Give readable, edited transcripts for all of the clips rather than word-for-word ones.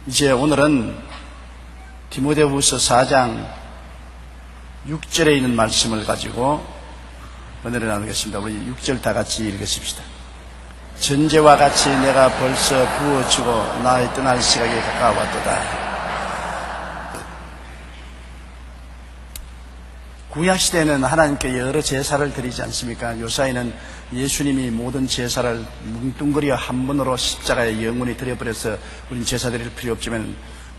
이제 오늘은 디모데후서 4장 6절에 있는 말씀을 가지고 은혜를 나누겠습니다. 우리 6절 다 같이 읽으십시다. 전제와 같이 내가 벌써 부어지고 나의 떠날 시각이 가까웠도다. 구약시대에는 하나님께 여러 제사를 드리지 않습니까? 요사이는 예수님이 모든 제사를 뭉뚱그려 한 번으로 십자가에 영원히 드려버려서 우린 제사 드릴 필요 없지만,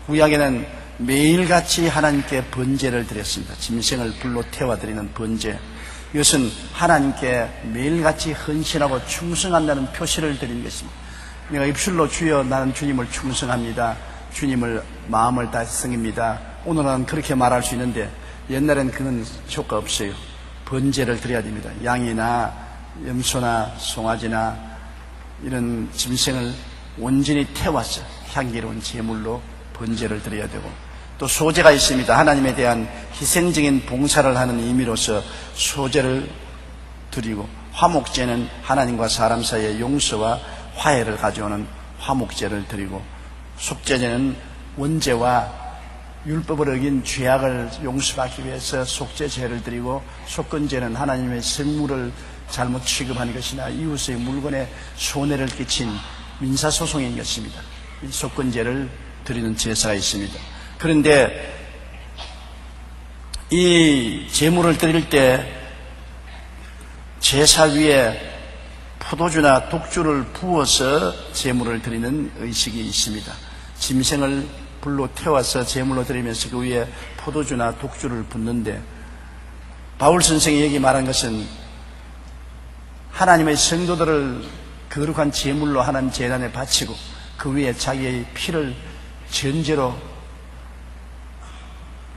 구약에는 매일같이 하나님께 번제를 드렸습니다. 짐승을 불로 태워드리는 번제. 이것은 하나님께 매일같이 헌신하고 충성한다는 표시를 드리는 것입니다. 내가 입술로 주여 나는 주님을 충성합니다, 주님을 마음을 다해 섬깁니다, 오늘은 그렇게 말할 수 있는데, 옛날엔 그건 효과 없어요. 번제를 드려야 됩니다. 양이나 염소나 송아지나 이런 짐승을 온전히 태워서 향기로운 제물로 번제를 드려야 되고, 또 소제가 있습니다. 하나님에 대한 희생적인 봉사를 하는 의미로서 소제를 드리고, 화목제는 하나님과 사람 사이의 용서와 화해를 가져오는 화목제를 드리고, 속죄제는 원죄와 율법을 어긴 죄악을 용서받기 위해서 속죄제를 드리고, 속건제는 하나님의 성물을 잘못 취급한 것이나 이웃의 물건에 손해를 끼친 민사소송인 것입니다. 이 속건제를 드리는 제사가 있습니다. 그런데 이 제물을 드릴 때 제사 위에 포도주나 독주를 부어서 제물을 드리는 의식이 있습니다. 짐승을 불로 태워서 제물로 드리면서 그 위에 포도주나 독주를 붓는데, 바울 선생이 여기 말한 것은 하나님의 성도들을 거룩한 제물로 하나님 제단에 바치고 그 위에 자기의 피를 전제로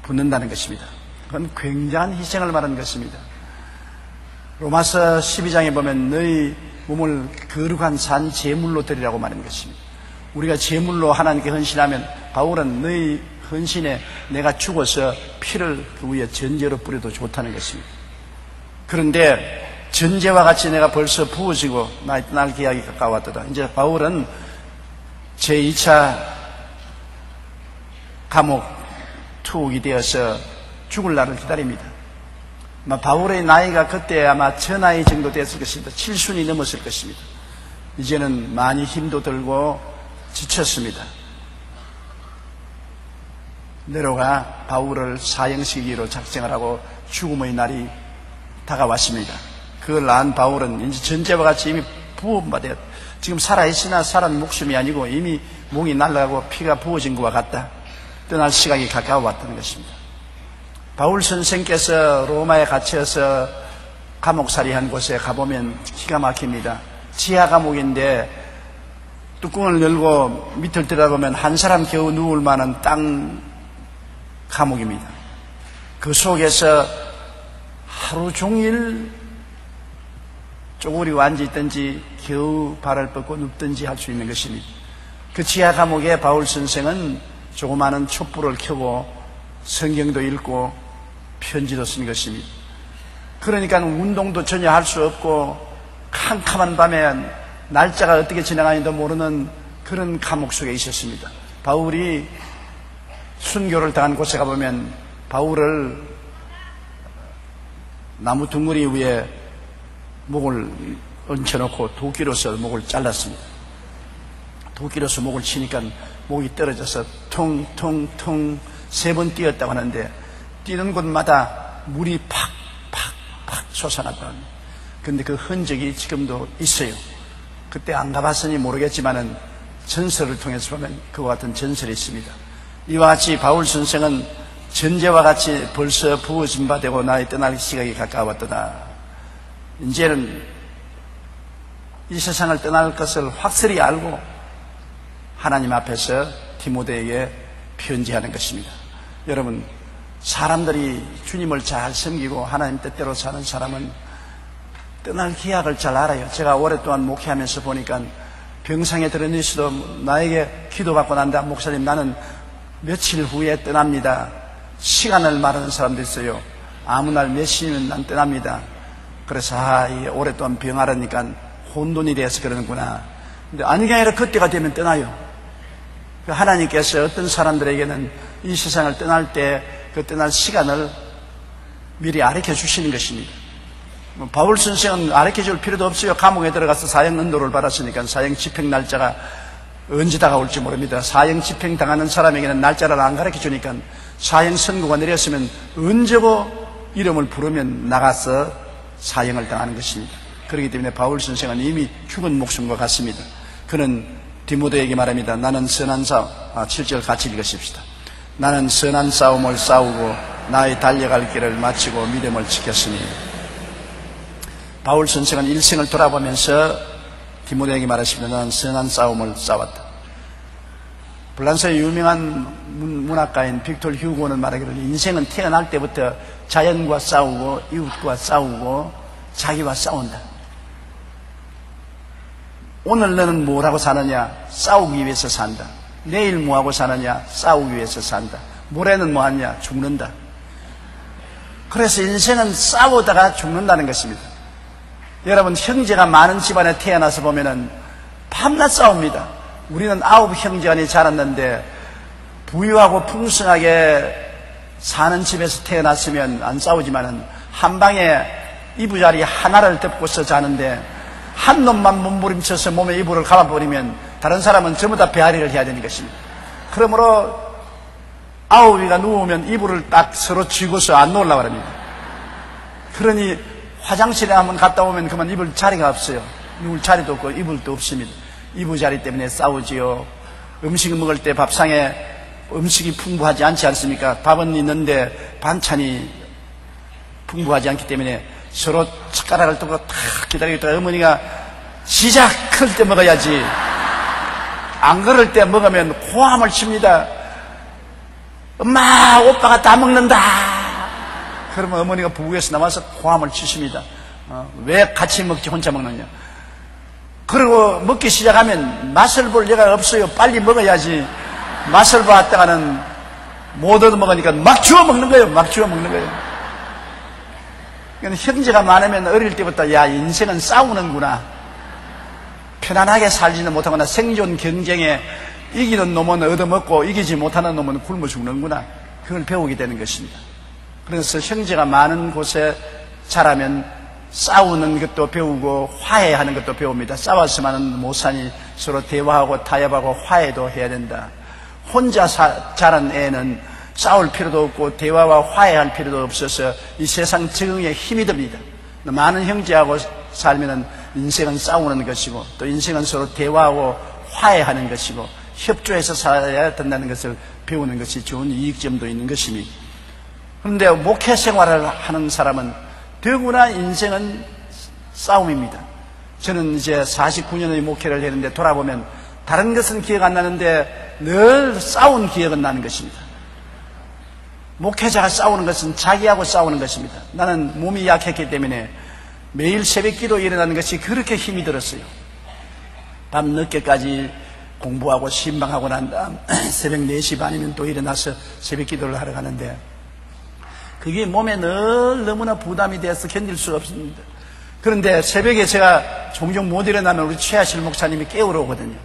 붓는다는 것입니다. 그건 굉장한 희생을 말하는 것입니다. 로마서 12장에 보면 너희 몸을 거룩한 산 제물로 드리라고 말하는 것입니다. 우리가 제물로 하나님께 헌신하면, 바울은 너희 헌신에 내가 죽어서 피를 그 위에 전제로 뿌려도 좋다는 것입니다. 그런데 전제와 같이 내가 벌써 부어지고 나의 떠날 기약이 가까웠도다. 이제 바울은 제2차 감옥 투옥이 되어서 죽을 날을 기다립니다. 바울의 나이가 그때 아마 저 나이 정도 됐을 것입니다. 7순이 넘었을 것입니다. 이제는 많이 힘도 들고 지쳤습니다. 네로가 바울을 사형시키기로 작정을 하고 죽음의 날이 다가왔습니다. 그걸 안 바울은 이제 전제와 같이 이미 부어받아, 지금 살아있으나 살은 목숨이 아니고 이미 목이 날아가고 피가 부어진 것과 같다. 떠날 시각이 가까워왔다는 것입니다. 바울 선생께서 로마에 갇혀서 감옥살이한 곳에 가보면 기가 막힙니다. 지하 감옥인데 뚜껑을 열고 밑을 들여다보면 한 사람 겨우 누울 만한 땅 감옥입니다. 그 속에서 하루 종일 쪼그리고 앉아있든지 겨우 발을 뻗고 눕든지 할 수 있는 것입니다. 그 지하 감옥에 바울 선생은 조그마한 촛불을 켜고 성경도 읽고 편지도 쓴 것입니다. 그러니까 운동도 전혀 할 수 없고 캄캄한 밤에 날짜가 어떻게 지나가는지도 모르는 그런 감옥 속에 있었습니다. 바울이 순교를 당한 곳에 가보면 바울을 나무 둥그리 위에 목을 얹혀놓고 도끼로서 목을 잘랐습니다. 도끼로서 목을 치니까 목이 떨어져서 퉁퉁퉁 3번 뛰었다고 하는데, 뛰는 곳마다 물이 팍팍팍 솟아났다고 합니다. 그런데 그 흔적이 지금도 있어요. 그때 안 가봤으니 모르겠지만은 전설을 통해서 보면 그와 같은 전설이 있습니다. 이와 같이 바울 선생은 전제와 같이 벌써 부어진 바 되고 나의 떠날 시각이 가까웠도다. 이제는 이 세상을 떠날 것을 확실히 알고 하나님 앞에서 디모데에게 편지하는 것입니다. 여러분, 사람들이 주님을 잘 섬기고 하나님 뜻대로 사는 사람은 떠날 기약을 잘 알아요. 제가 오랫동안 목회하면서 보니까 병상에 들어있어도 나에게 기도받고 난 다음, 목사님 나는 며칠 후에 떠납니다. 시간을 말하는 사람도 있어요. 아무 날 몇 시면 난 떠납니다. 그래서 오랫동안 병하라니까 혼돈이 되어서 그러는구나. 근데 아니게 아니라 그때가 되면 떠나요. 하나님께서 어떤 사람들에게는 이 세상을 떠날 때 그 떠날 시간을 미리 가르쳐 주시는 것입니다. 바울 선생은 가르쳐 줄 필요도 없어요. 감옥에 들어가서 사형 연도를 받았으니까 사형 집행 날짜가 언제 다가올지 모릅니다. 사형 집행 당하는 사람에게는 날짜를 안 가르쳐 주니까 사형 선고가 내렸으면 언제고 이름을 부르면 나가서 사형을 당하는 것입니다. 그렇기 때문에 바울 선생은 이미 죽은 목숨과 같습니다. 그는 디모데에게 말합니다. 나는 선한 싸움, 7절 같이 읽으십시다. 나는 선한 싸움을 싸우고 나의 달려갈 길을 마치고 믿음을 지켰으니. 바울 선생은 일생을 돌아보면서 디모데에게 말했습니다. 나는 선한 싸움을 싸웠다. 프랑스의 유명한 문학가인 빅토르 휴고는 말하기를 인생은 태어날 때부터 자연과 싸우고 이웃과 싸우고 자기와 싸운다. 오늘 너는 뭐라고 사느냐? 싸우기 위해서 산다. 내일 뭐하고 사느냐? 싸우기 위해서 산다. 모레는 뭐하냐? 죽는다. 그래서 인생은 싸우다가 죽는다는 것입니다. 여러분, 형제가 많은 집안에 태어나서 보면은 밤낮 싸웁니다. 우리는 9 형제간이 자랐는데 부유하고 풍성하게 사는 집에서 태어났으면 안 싸우지만은 한 방에 이부자리 하나를 덮고서 자는데 한 놈만 몸부림쳐서 몸에 이불을 감아버리면 다른 사람은 전부 다 배앓이를 해야 되는 것입니다. 그러므로 9이가 누우면 이불을 딱 서로 쥐고서 안 놓으려고 합니다. 그러니 화장실에 한번 갔다 오면 그만 이불 자리가 없어요. 누울 자리도 없고 이불도 없습니다. 이부자리 때문에 싸우지요. 음식 먹을 때 밥상에 음식이 풍부하지 않지 않습니까? 밥은 있는데 반찬이 풍부하지 않기 때문에 서로 숟가락을 두고 탁 기다리겠다. 어머니가 시작! 그럴 때 먹어야지. 안 그럴 때 먹으면 호함을 칩니다. 엄마, 오빠가 다 먹는다. 그러면 어머니가 부엌에서 나와서 호함을 치십니다. 왜 같이 먹지 혼자 먹느냐. 그리고 먹기 시작하면 맛을 볼 여가 없어요. 빨리 먹어야지. 맛을 봤다가는 못 얻어먹으니까 막 주워 먹는 거예요. 막 주워 먹는 거예요. 그러니까 형제가 많으면 어릴 때부터 야, 인생은 싸우는구나. 편안하게 살지는 못하거나 생존 경쟁에 이기는 놈은 얻어먹고 이기지 못하는 놈은 굶어 죽는구나. 그걸 배우게 되는 것입니다. 그래서 형제가 많은 곳에 자라면 싸우는 것도 배우고 화해하는 것도 배웁니다. 싸웠으면 못 사니 서로 대화하고 타협하고 화해도 해야 된다. 혼자 자란 애는 싸울 필요도 없고 대화와 화해할 필요도 없어서 이 세상 적응에 힘이 듭니다. 많은 형제하고 살면 인생은 싸우는 것이고 또 인생은 서로 대화하고 화해하는 것이고 협조해서 살아야 된다는 것을 배우는 것이 좋은 이익점도 있는 것입니다. 그런데 목회 생활을 하는 사람은 더구나 인생은 싸움입니다. 저는 이제 49년의 목회를 했는데 돌아보면 다른 것은 기억 안 나는데 늘 싸운 기억은 나는 것입니다. 목회자가 싸우는 것은 자기하고 싸우는 것입니다. 나는 몸이 약했기 때문에 매일 새벽 기도 일어나는 것이 그렇게 힘이 들었어요. 밤 늦게까지 공부하고 신방하고 난 다음 새벽 4시 반이면 또 일어나서 새벽 기도를 하러 가는데 그게 몸에 늘 너무나 부담이 되어서 견딜 수가 없습니다. 그런데 새벽에 제가 종종 못 일어나면 우리 최하실 목사님이 깨우러 오거든요.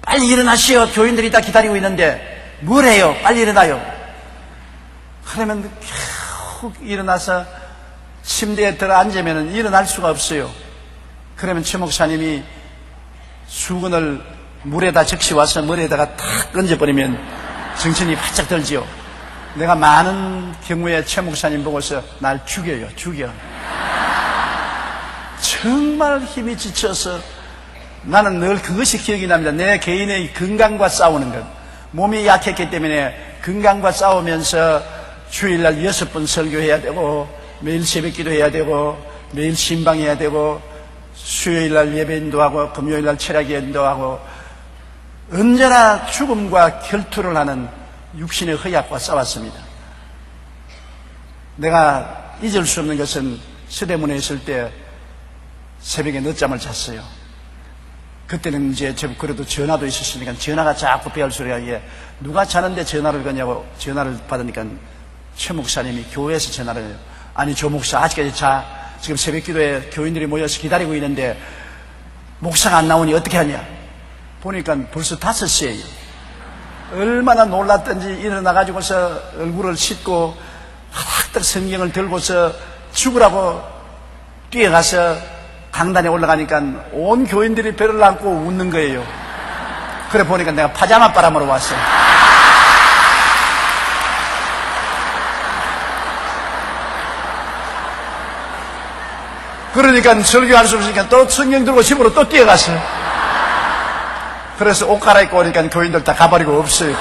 빨리 일어나시오. 교인들이 다 기다리고 있는데 뭘 해요? 빨리 일어나요. 그러면 쭉 일어나서 침대에 들어 앉으면 일어날 수가 없어요. 그러면 최 목사님이 수건을 물에다 적시 와서 머리에다가 탁 얹어버리면 정신이 바짝 들지요. 내가 많은 경우에 최 목사님 보고서 날 죽여요. 죽여. 정말 힘이 지쳐서 나는 늘 그것이 기억이 납니다. 내 개인의 건강과 싸우는 것. 몸이 약했기 때문에 건강과 싸우면서 주일날 6번 설교해야 되고 매일 새벽기도 해야 되고 매일 신방해야 되고 수요일날 예배인도하고 금요일날 철학인도하고 언제나 죽음과 결투를 하는 육신의 허약과 싸웠습니다. 내가 잊을 수 없는 것은 서대문에 있을 때 새벽에 늦잠을 잤어요. 그때는 이제 그래도 전화도 있었으니까 전화가 자꾸 배울 소리가 이게 누가 자는데 전화를 거냐고 전화를 받으니까 최 목사님이 교회에서 전화를 해요. 아니 조 목사 아직까지 자. 지금 새벽기도에 교인들이 모여서 기다리고 있는데 목사가 안 나오니 어떻게 하냐? 보니까 벌써 5시예요. 얼마나 놀랐던지 일어나가지고서 얼굴을 씻고 하닥 성경을 들고서 죽으라고 뛰어가서 강단에 올라가니까 온 교인들이 배를 안고 웃는 거예요. 그래 보니까 내가 파자마 바람으로 왔어요. 그러니까 설교할 수 없으니까 또 성경 들고 집으로 또 뛰어갔어요. 그래서 옷 갈아입고 오니까 교인들 다 가버리고 없어요.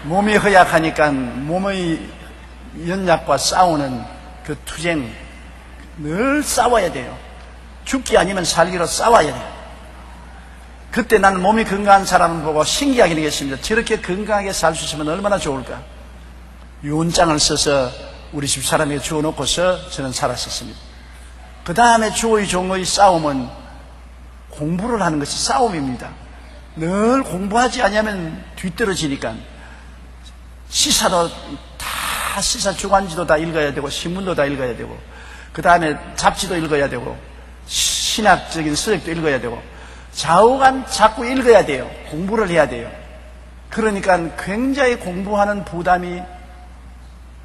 몸이 허약하니까 몸의 연약과 싸우는 그 투쟁, 늘 싸워야 돼요. 죽기 아니면 살기로 싸워야 돼요. 그때 나는 몸이 건강한 사람을 보고 신기하게 느꼈습니다. 저렇게 건강하게 살 수 있으면 얼마나 좋을까. 유언장을 써서 우리 집 사람에게 주워놓고서 저는 살았었습니다. 그 다음에 주의 종의 싸움은 공부를 하는 것이 싸움입니다. 늘 공부하지 않으면 뒤떨어지니까 시사도 다 시사 주간지도 다 읽어야 되고 신문도 다 읽어야 되고 그 다음에 잡지도 읽어야 되고 신학적인 서적도 읽어야 되고 좌우간 자꾸 읽어야 돼요. 공부를 해야 돼요. 그러니까 굉장히 공부하는 부담이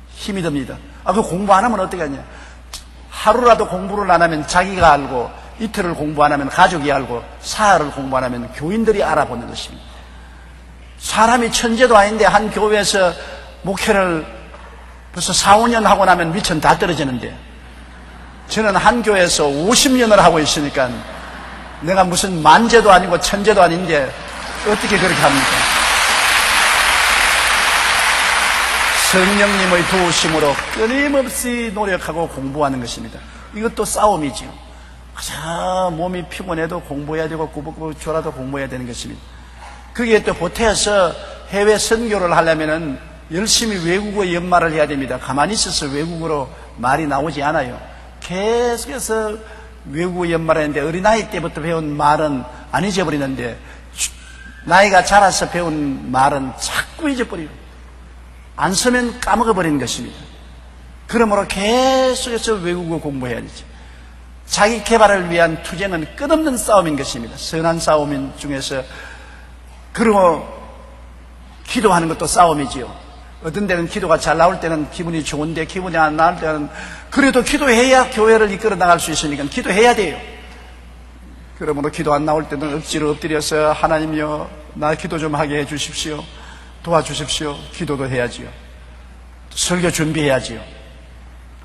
힘이 듭니다. 그 공부 안 하면 어떻게 하냐? 하루라도 공부를 안 하면 자기가 알고 이틀을 공부 안 하면 가족이 알고 사흘을 공부 안 하면 교인들이 알아보는 것입니다. 사람이 천재도 아닌데 한 교회에서 목회를 벌써 4, 5년 하고 나면 미천 다 떨어지는데 저는 한 교회에서 50년을 하고 있으니까 내가 무슨 만재도 아니고 천재도 아닌데 어떻게 그렇게 합니까? 성령님의 도우심으로 끊임없이 노력하고 공부하는 것입니다. 이것도 싸움이지요. 몸이 피곤해도 공부해야 되고 꾸벅꾸벅 졸아도 공부해야 되는 것입니다. 그게 또 보태어서 해외 선교를 하려면은 열심히 외국어 연말을 해야 됩니다. 가만히 있어서 외국어로 말이 나오지 않아요. 계속해서 외국어 연말을 했는데 어린아이 때부터 배운 말은 안 잊어버리는데 나이가 자라서 배운 말은 자꾸 잊어버리고 안 쓰면 까먹어버리는 것입니다. 그러므로 계속해서 외국어 공부해야 되죠. 자기 개발을 위한 투쟁은 끝없는 싸움인 것입니다. 선한 싸움인 중에서 그리고 기도하는 것도 싸움이지요. 어떤 때는 기도가 잘 나올 때는 기분이 좋은데 기분이 안 나올 때는 그래도 기도해야 교회를 이끌어 나갈 수 있으니까 기도해야 돼요. 그러므로 기도 안 나올 때는 억지로 엎드려서 하나님이여 나 기도 좀 하게 해 주십시오. 도와주십시오. 기도도 해야지요. 설교 준비해야지요.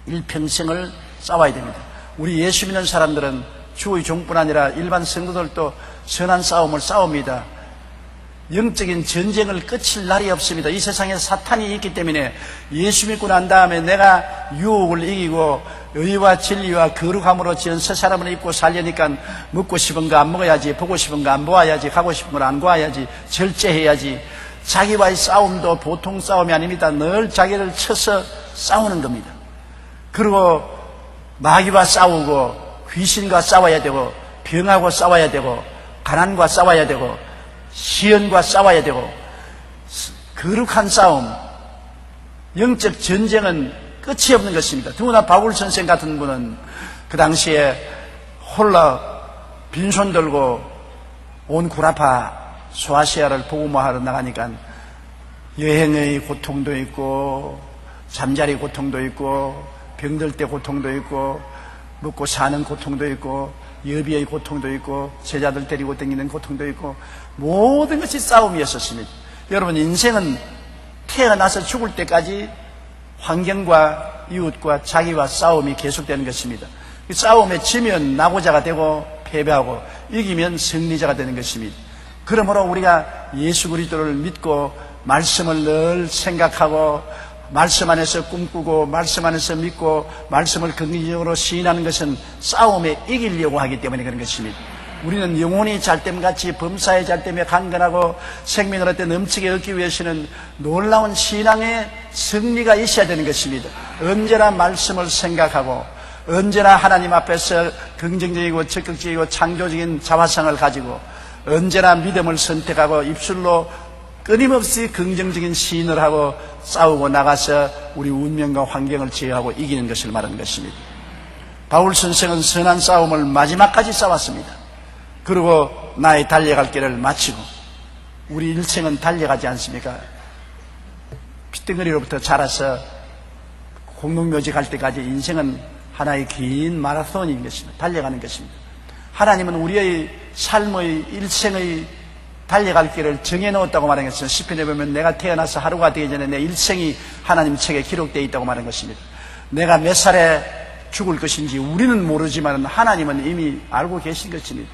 일평생을 싸워야 됩니다. 우리 예수 믿는 사람들은 주의 종뿐 아니라 일반 성도들도 선한 싸움을 싸웁니다. 영적인 전쟁을 끝일 날이 없습니다. 이 세상에 사탄이 있기 때문에 예수 믿고 난 다음에 내가 유혹을 이기고 의와 진리와 거룩함으로 지은 새 사람을 입고 살려니까 먹고 싶은 거 안 먹어야지, 보고 싶은 거 안 보아야지, 가고 싶은 걸 안 가야지, 절제해야지. 자기와의 싸움도 보통 싸움이 아닙니다. 늘 자기를 쳐서 싸우는 겁니다. 그리고 마귀와 싸우고 귀신과 싸워야 되고 병하고 싸워야 되고 가난과 싸워야 되고 시련과 싸워야 되고 거룩한 싸움, 영적 전쟁은 끝이 없는 것입니다. 더구나 바울 선생 같은 분은 그 당시에 홀라 빈손 들고 온 구라파 소아시아를 복음화하러 나가니까 여행의 고통도 있고 잠자리 고통도 있고 병들 때 고통도 있고 먹고 사는 고통도 있고 여비의 고통도 있고 제자들 데리고 다니는 고통도 있고 모든 것이 싸움이었었습니다. 여러분 인생은 태어나서 죽을 때까지 환경과 이웃과 자기와 싸움이 계속되는 것입니다. 그 싸움에 지면 낙오자가 되고 패배하고 이기면 승리자가 되는 것입니다. 그러므로 우리가 예수 그리스도를 믿고 말씀을 늘 생각하고 말씀 안에서 꿈꾸고 말씀 안에서 믿고 말씀을 긍정적으로 시인하는 것은 싸움에 이기려고 하기 때문에 그런 것입니다. 우리는 영혼이 잘됨같이 범사에 잘됨에 강건하고 생명을 얻되 넘치게 얻기 위해서는 놀라운 신앙의 승리가 있어야 되는 것입니다. 언제나 말씀을 생각하고 언제나 하나님 앞에서 긍정적이고 적극적이고 창조적인 자화상을 가지고 언제나 믿음을 선택하고 입술로 끊임없이 긍정적인 시인을 하고 싸우고 나가서 우리 운명과 환경을 제어하고 이기는 것을 말하는 것입니다. 바울 선생은 선한 싸움을 마지막까지 싸웠습니다. 그리고 나의 달려갈 길을 마치고, 우리 일생은 달려가지 않습니까? 핏덩어리로부터 자라서 공동묘지 갈 때까지 인생은 하나의 긴 마라톤인 것입니다. 달려가는 것입니다. 하나님은 우리의 삶의 일생의 달려갈 길을 정해놓았다고 말하는 것은 시편에 보면 내가 태어나서 하루가 되기 전에 내 일생이 하나님 책에 기록되어 있다고 말하는 것입니다. 내가 몇 살에 죽을 것인지 우리는 모르지만 하나님은 이미 알고 계신 것입니다.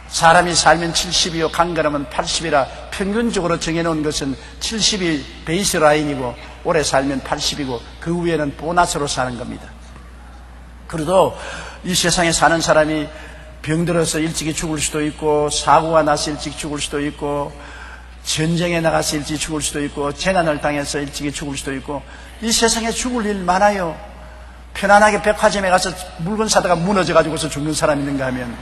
사람이 살면 70이요 강건하면 80이라 평균적으로 정해놓은 것은 70이 베이스 라인이고 오래 살면 80이고 그 위에는 보너스로 사는 겁니다. 그래도 이 세상에 사는 사람이 병들어서 일찍이 죽을 수도 있고, 사고가 나서 일찍 죽을 수도 있고, 전쟁에 나가서 일찍 죽을 수도 있고, 재난을 당해서 일찍이 죽을 수도 있고, 이 세상에 죽을 일 많아요. 편안하게 백화점에 가서 물건 사다가 무너져가지고서 죽는 사람 있는가 하면,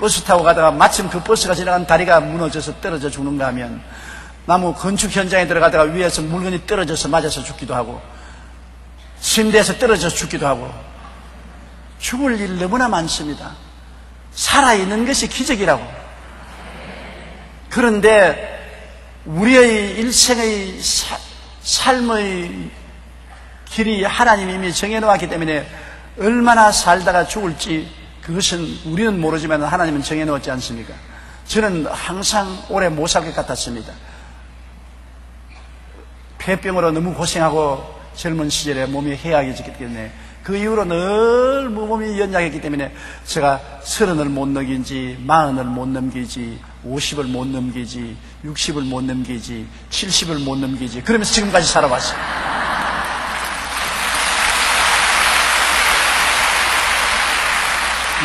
버스 타고 가다가 마침 그 버스가 지나간 다리가 무너져서 떨어져 죽는가 하면, 나무 건축 현장에 들어가다가 위에서 물건이 떨어져서 맞아서 죽기도 하고, 침대에서 떨어져서 죽기도 하고, 죽을 일 너무나 많습니다. 살아있는 것이 기적이라고. 그런데 우리의 일생의 삶의 길이 하나님이 이미 정해놓았기 때문에 얼마나 살다가 죽을지 그것은 우리는 모르지만 하나님은 정해놓았지 않습니까? 저는 항상 오래 못 살 것 같았습니다. 폐병으로 너무 고생하고 젊은 시절에 몸이 해약해졌기 때문에 그 이후로 늘 몸이 연약했기 때문에 제가 30을 못 넘기지, 40을 못 넘기지, 50을 못 넘기지, 60을 못 넘기지, 70을 못 넘기지, 그러면서 지금까지 살아왔어요.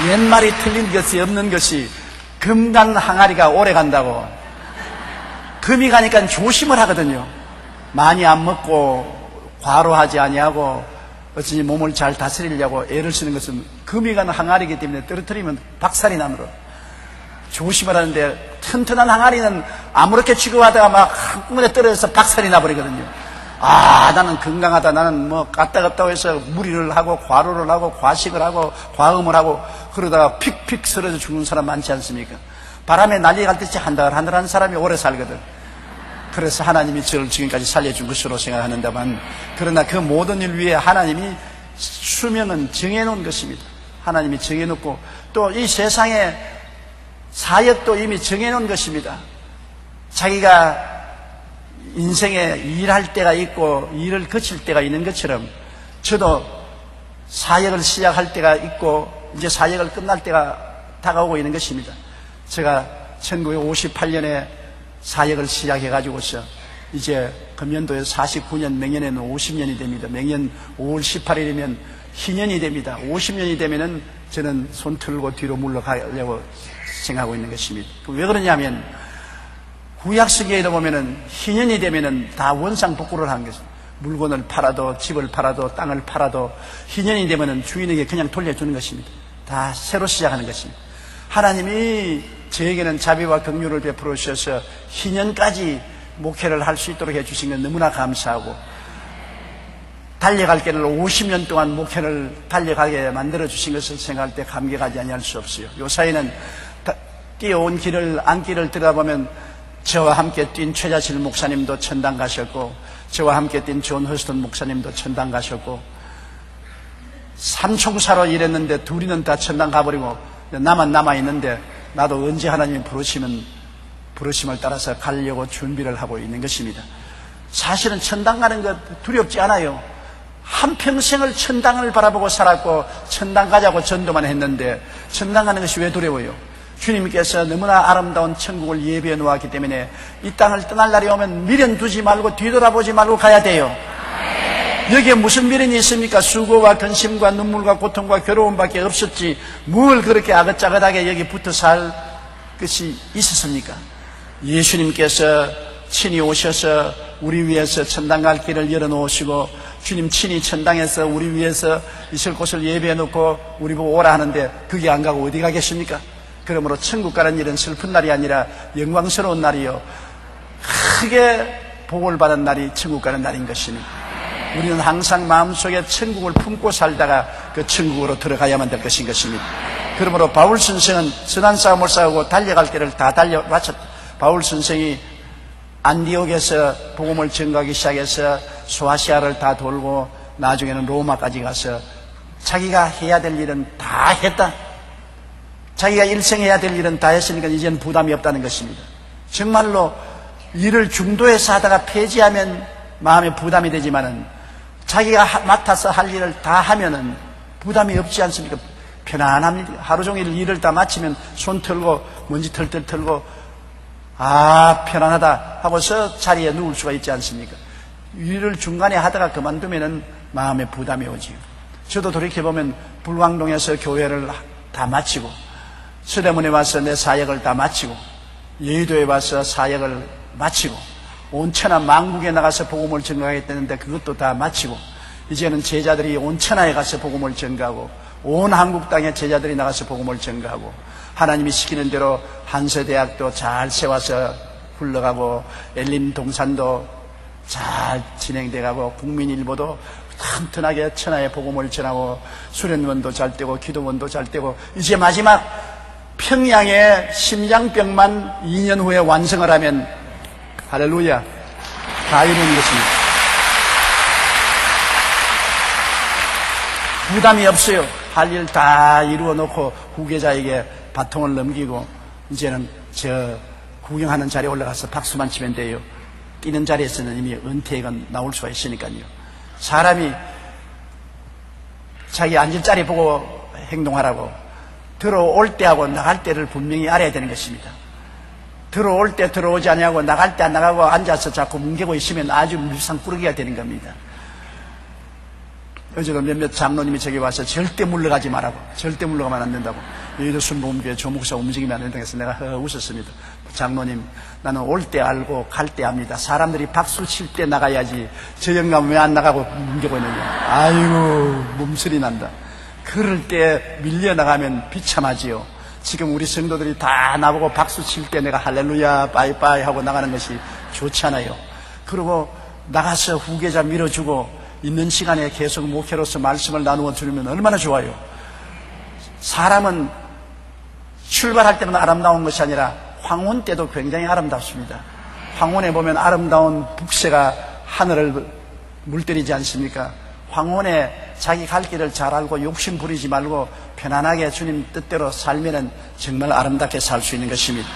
옛말이 틀린 것이 없는 것이 금 간 항아리가 오래 간다고. 금이 가니까 조심을 하거든요. 많이 안 먹고 과로하지 아니하고 어찌 몸을 잘 다스리려고 애를 쓰는 것은 금이 가는 항아리이기 때문에 떨어뜨리면 박살이 나므로 조심을 하는데, 튼튼한 항아리는 아무렇게 취급하다가 막 한꺼번에 떨어져서 박살이 나버리거든요. 나는 건강하다, 나는 뭐 까딱없다고 해서 무리를 하고 과로를 하고 과식을 하고 과음을 하고 그러다가 픽픽 쓰러져 죽는 사람 많지 않습니까? 바람에 날려갈 듯이 한달한달한 사람이 오래 살거든. 그래서 하나님이 저를 지금까지 살려준 것으로 생각하는다만, 그러나 그 모든 일 위에 하나님이 수명은 정해놓은 것입니다. 하나님이 정해놓고 또 이 세상의 사역도 이미 정해놓은 것입니다. 자기가 인생에 일할 때가 있고 일을 거칠 때가 있는 것처럼 저도 사역을 시작할 때가 있고 이제 사역을 끝날 때가 다가오고 있는 것입니다. 제가 1958년에 사역을 시작해가지고서 이제 금년도에 49년, 내년에는 50년이 됩니다. 내년 5월 18일이면 희년이 됩니다. 50년이 되면은 저는 손 틀고 뒤로 물러가려고 생각하고 있는 것입니다. 왜 그러냐면 구약시기에도 보면은 희년이 되면은 다 원상복구를 하는 것입니다. 물건을 팔아도 집을 팔아도 땅을 팔아도 희년이 되면은 주인에게 그냥 돌려주는 것입니다. 다 새로 시작하는 것입니다. 하나님이 저에게는 자비와 긍휼을 베풀어 주셔서 희년까지 목회를 할 수 있도록 해주신 건 너무나 감사하고, 달려갈 길을 50년 동안 목회를 달려가게 만들어 주신 것을 생각할 때 감격하지 아니할 수 없어요. 요사이는 뛰어온 길을 안길을 들어보면 저와 함께 뛴 최자실 목사님도 천당 가셨고, 저와 함께 뛴 존 허스턴 목사님도 천당 가셨고, 삼총사로 일했는데 둘이는 다 천당 가버리고 나만 남아있는데, 나도 언제 하나님이 부르시면 부르심을 따라서 가려고 준비를 하고 있는 것입니다. 사실은 천당 가는 것 두렵지 않아요. 한평생을 천당을 바라보고 살았고 천당 가자고 전도만 했는데 천당 가는 것이 왜 두려워요? 주님께서 너무나 아름다운 천국을 예비해 놓았기 때문에 이 땅을 떠날 날이 오면 미련 두지 말고 뒤돌아보지 말고 가야 돼요. 여기에 무슨 미련이 있습니까? 수고와 근심과 눈물과 고통과 괴로움밖에 없었지 뭘 그렇게 아긋자긋하게 여기 붙어 살 것이 있었습니까? 예수님께서 친히 오셔서 우리 위해서 천당 갈 길을 열어놓으시고, 주님 친히 천당에서 우리 위해서 있을 곳을 예비해 놓고 우리 보고 오라 하는데 그게 안 가고 어디 가겠습니까? 그러므로 천국 가는 일은 슬픈 날이 아니라 영광스러운 날이요, 크게 복을 받은 날이 천국 가는 날인 것입니다. 우리는 항상 마음속에 천국을 품고 살다가 그 천국으로 들어가야만 될 것인 것입니다. 그러므로 바울 선생은 선한 싸움을 싸우고 달려갈 길을 다 달려 마쳤다. 바울 선생이 안디옥에서 복음을 전가하기 시작해서 소아시아를 다 돌고 나중에는 로마까지 가서 자기가 해야 될 일은 다 했다. 자기가 일생해야 될 일은 다 했으니까 이제는 부담이 없다는 것입니다. 정말로 일을 중도에서 하다가 폐지하면 마음에 부담이 되지만은 자기가 맡아서 할 일을 다 하면은 부담이 없지 않습니까? 편안합니다. 하루 종일 일을 다 마치면 손 털고 먼지 털털 털고 편안하다 하고서 자리에 누울 수가 있지 않습니까? 일을 중간에 하다가 그만두면은 마음에 부담이 오지요. 저도 돌이켜보면 불광동에서 교회를 다 마치고 서대문에 와서 내 사역을 다 마치고 여의도에 와서 사역을 마치고 온 천하 만국에 나가서 복음을 전가하겠다는데 그것도 다 마치고 이제는 제자들이 온 천하에 가서 복음을 전가하고 온 한국 땅에 제자들이 나가서 복음을 전가하고 하나님이 시키는 대로 한서대학도 잘 세워서 굴러가고 엘린 동산도 잘 진행돼가고 국민일보도 튼튼하게 천하에 복음을 전하고 수련원도 잘 되고 기도원도 잘 되고 이제 마지막 평양의 심장병만 2년 후에 완성을 하면 할렐루야 다 이루는 것입니다. 부담이 없어요. 할 일 다 이루어 놓고 후계자에게 바통을 넘기고 이제는 저 구경하는 자리에 올라가서 박수만 치면 돼요. 뛰는 자리에서는 이미 은퇴가 나올 수가 있으니까요. 사람이 자기 앉을 자리 보고 행동하라고 들어올 때하고 나갈 때를 분명히 알아야 되는 것입니다. 들어올 때 들어오지 아니하고 나갈 때 안 나가고 앉아서 자꾸 뭉개고 있으면 아주 물상꾸러기가 되는 겁니다. 어제도 몇몇 장로님이 저기 와서 절대 물러가지 말라고, 절대 물러가면 안 된다고, 여의도 순복음교회 조목사 움직이면 안 된다고 해서 내가 웃었습니다. 장로님, 나는 올 때 알고 갈 때 압니다. 사람들이 박수 칠 때 나가야지 저 영감 왜 안 나가고 뭉개고 있느냐. 아이고 몸소리 난다. 그럴 때 밀려나가면 비참하지요. 지금 우리 성도들이 다 나보고 박수 칠 때 내가 할렐루야 빠이빠이 하고 나가는 것이 좋지 않아요. 그리고 나가서 후계자 밀어주고 있는 시간에 계속 목회로서 말씀을 나누어 주면 얼마나 좋아요. 사람은 출발할 때만 아름다운 것이 아니라 황혼 때도 굉장히 아름답습니다. 황혼에 보면 아름다운 북새가 하늘을 물들이지 않습니까? 황혼에 자기 갈 길을 잘 알고 욕심 부리지 말고 편안하게 주님 뜻대로 살면은 정말 아름답게 살 수 있는 것입니다.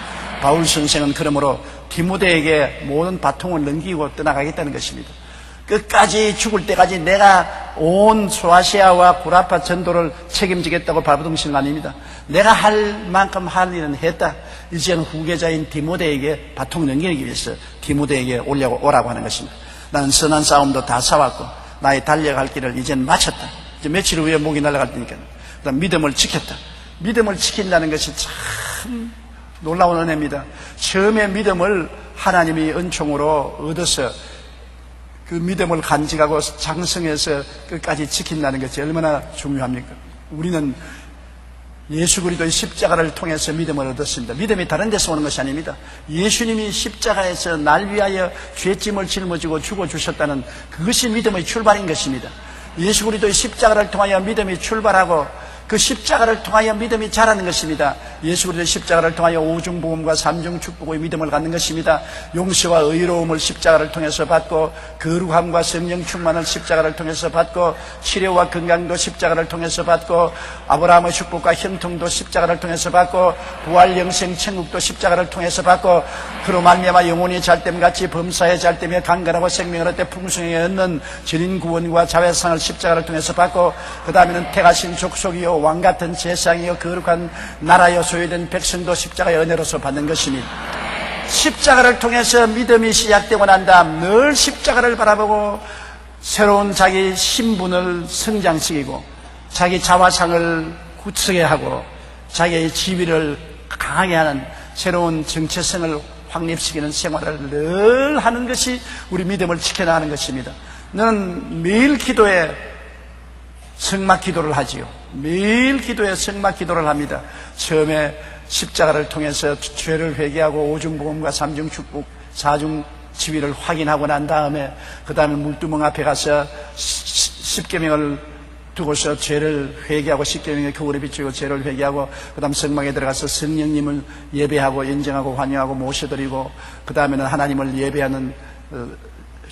바울 선생은 그러므로 디모데에게 모든 바통을 넘기고 떠나가겠다는 것입니다. 끝까지 죽을 때까지 내가 온 소아시아와 구라파 전도를 책임지겠다고 발버둥치는 거 아닙니다. 내가 할 만큼 할 일은 했다. 이제는 후계자인 디모데에게 바통 넘기기 위해서 디모데에게 오라고 하는 것입니다. 나는 선한 싸움도 다 싸웠고 나의 달려갈 길을 이제는 마쳤다. 이제 며칠 후에 목이 날아갈 테니까. 그다음 믿음을 지켰다. 믿음을 지킨다는 것이 참 놀라운 은혜입니다. 처음에 믿음을 하나님이 은총으로 얻어서 그 믿음을 간직하고 장성해서 끝까지 지킨다는 것이 얼마나 중요합니까? 우리는 예수 그리스도의 십자가를 통해서 믿음을 얻었습니다. 믿음이 다른 데서 오는 것이 아닙니다. 예수님이 십자가에서 날 위하여 죄짐을 짊어지고 죽어주셨다는 그것이 믿음의 출발인 것입니다. 예수 그리스도의 십자가를 통하여 믿음이 출발하고 그 십자가를 통하여 믿음이 자라는 것입니다. 예수 그리스도의 십자가를 통하여 오중복음과 삼중축복의 믿음을 갖는 것입니다. 용서와 의로움을 십자가를 통해서 받고 거룩함과 성령 충만을 십자가를 통해서 받고 치료와 건강도 십자가를 통해서 받고 아브라함의 축복과 형통도 십자가를 통해서 받고 부활 영생 천국도 십자가를 통해서 받고 그로 말미암아 영혼이 잘됨같이 범사에 잘됨에 강건하고 생명을 얻되 풍성하게 얻는 전인 구원과 자회상을 십자가를 통해서 받고 그 다음에는 택하신 족속이요 왕같은 제상이요 거룩한 나라여 소유된 백성도 십자가의 은혜로서 받는 것입니다. 십자가를 통해서 믿음이 시작되고 난 다음 늘 십자가를 바라보고 새로운 자기 신분을 성장시키고 자기 자화상을 굳세게 하고 자기의 지위를 강하게 하는 새로운 정체성을 확립시키는 생활을 늘 하는 것이 우리 믿음을 지켜나가는 것입니다. 너는 매일 기도에 성막 기도를 하지요. 매일 기도에 성막 기도를 합니다. 처음에 십자가를 통해서 죄를 회개하고 오중복음과 삼중축복, 지위를 확인하고 난 다음에 그 다음에 물두멍 앞에 가서 십계명을 두고서 죄를 회개하고 십계명의 교훈을 비추고 죄를 회개하고 그 다음 성막에 들어가서 성령님을 예배하고 인정하고 환영하고 모셔드리고 그 다음에는 하나님을 예배하는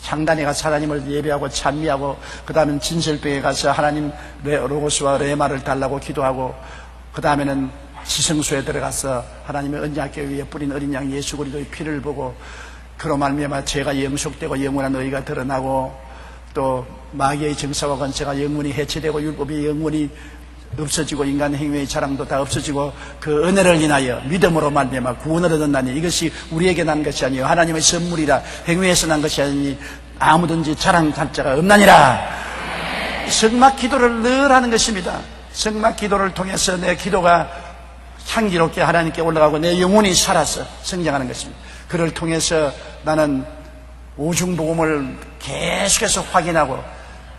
향단에 가서 하나님을 예배하고 찬미하고 그 다음엔 진설병에 가서 하나님 로고스와 레마를 달라고 기도하고 그 다음에는 지성소에 들어가서 하나님의 언약궤 위에 뿌린 어린 양 예수 그리스도의 피를 보고 그로 말미암아 죄가 영속되고 영원한 의가 드러나고 또 마귀의 정사와 권세가 영원히 해체되고 율법이 영원히 없어지고 인간 행위의 자랑도 다 없어지고 그 은혜를 인하여 믿음으로 말미암아 구원을 얻었나니 이것이 우리에게 난 것이 아니요 하나님의 선물이라 행위에서 난 것이 아니니 아무든지 자랑할 자가 없나니라. 성막 기도를 늘 하는 것입니다. 성막 기도를 통해서 내 기도가 향기롭게 하나님께 올라가고 내 영혼이 살아서 성장하는 것입니다. 그를 통해서 나는 오중복음을 계속해서 확인하고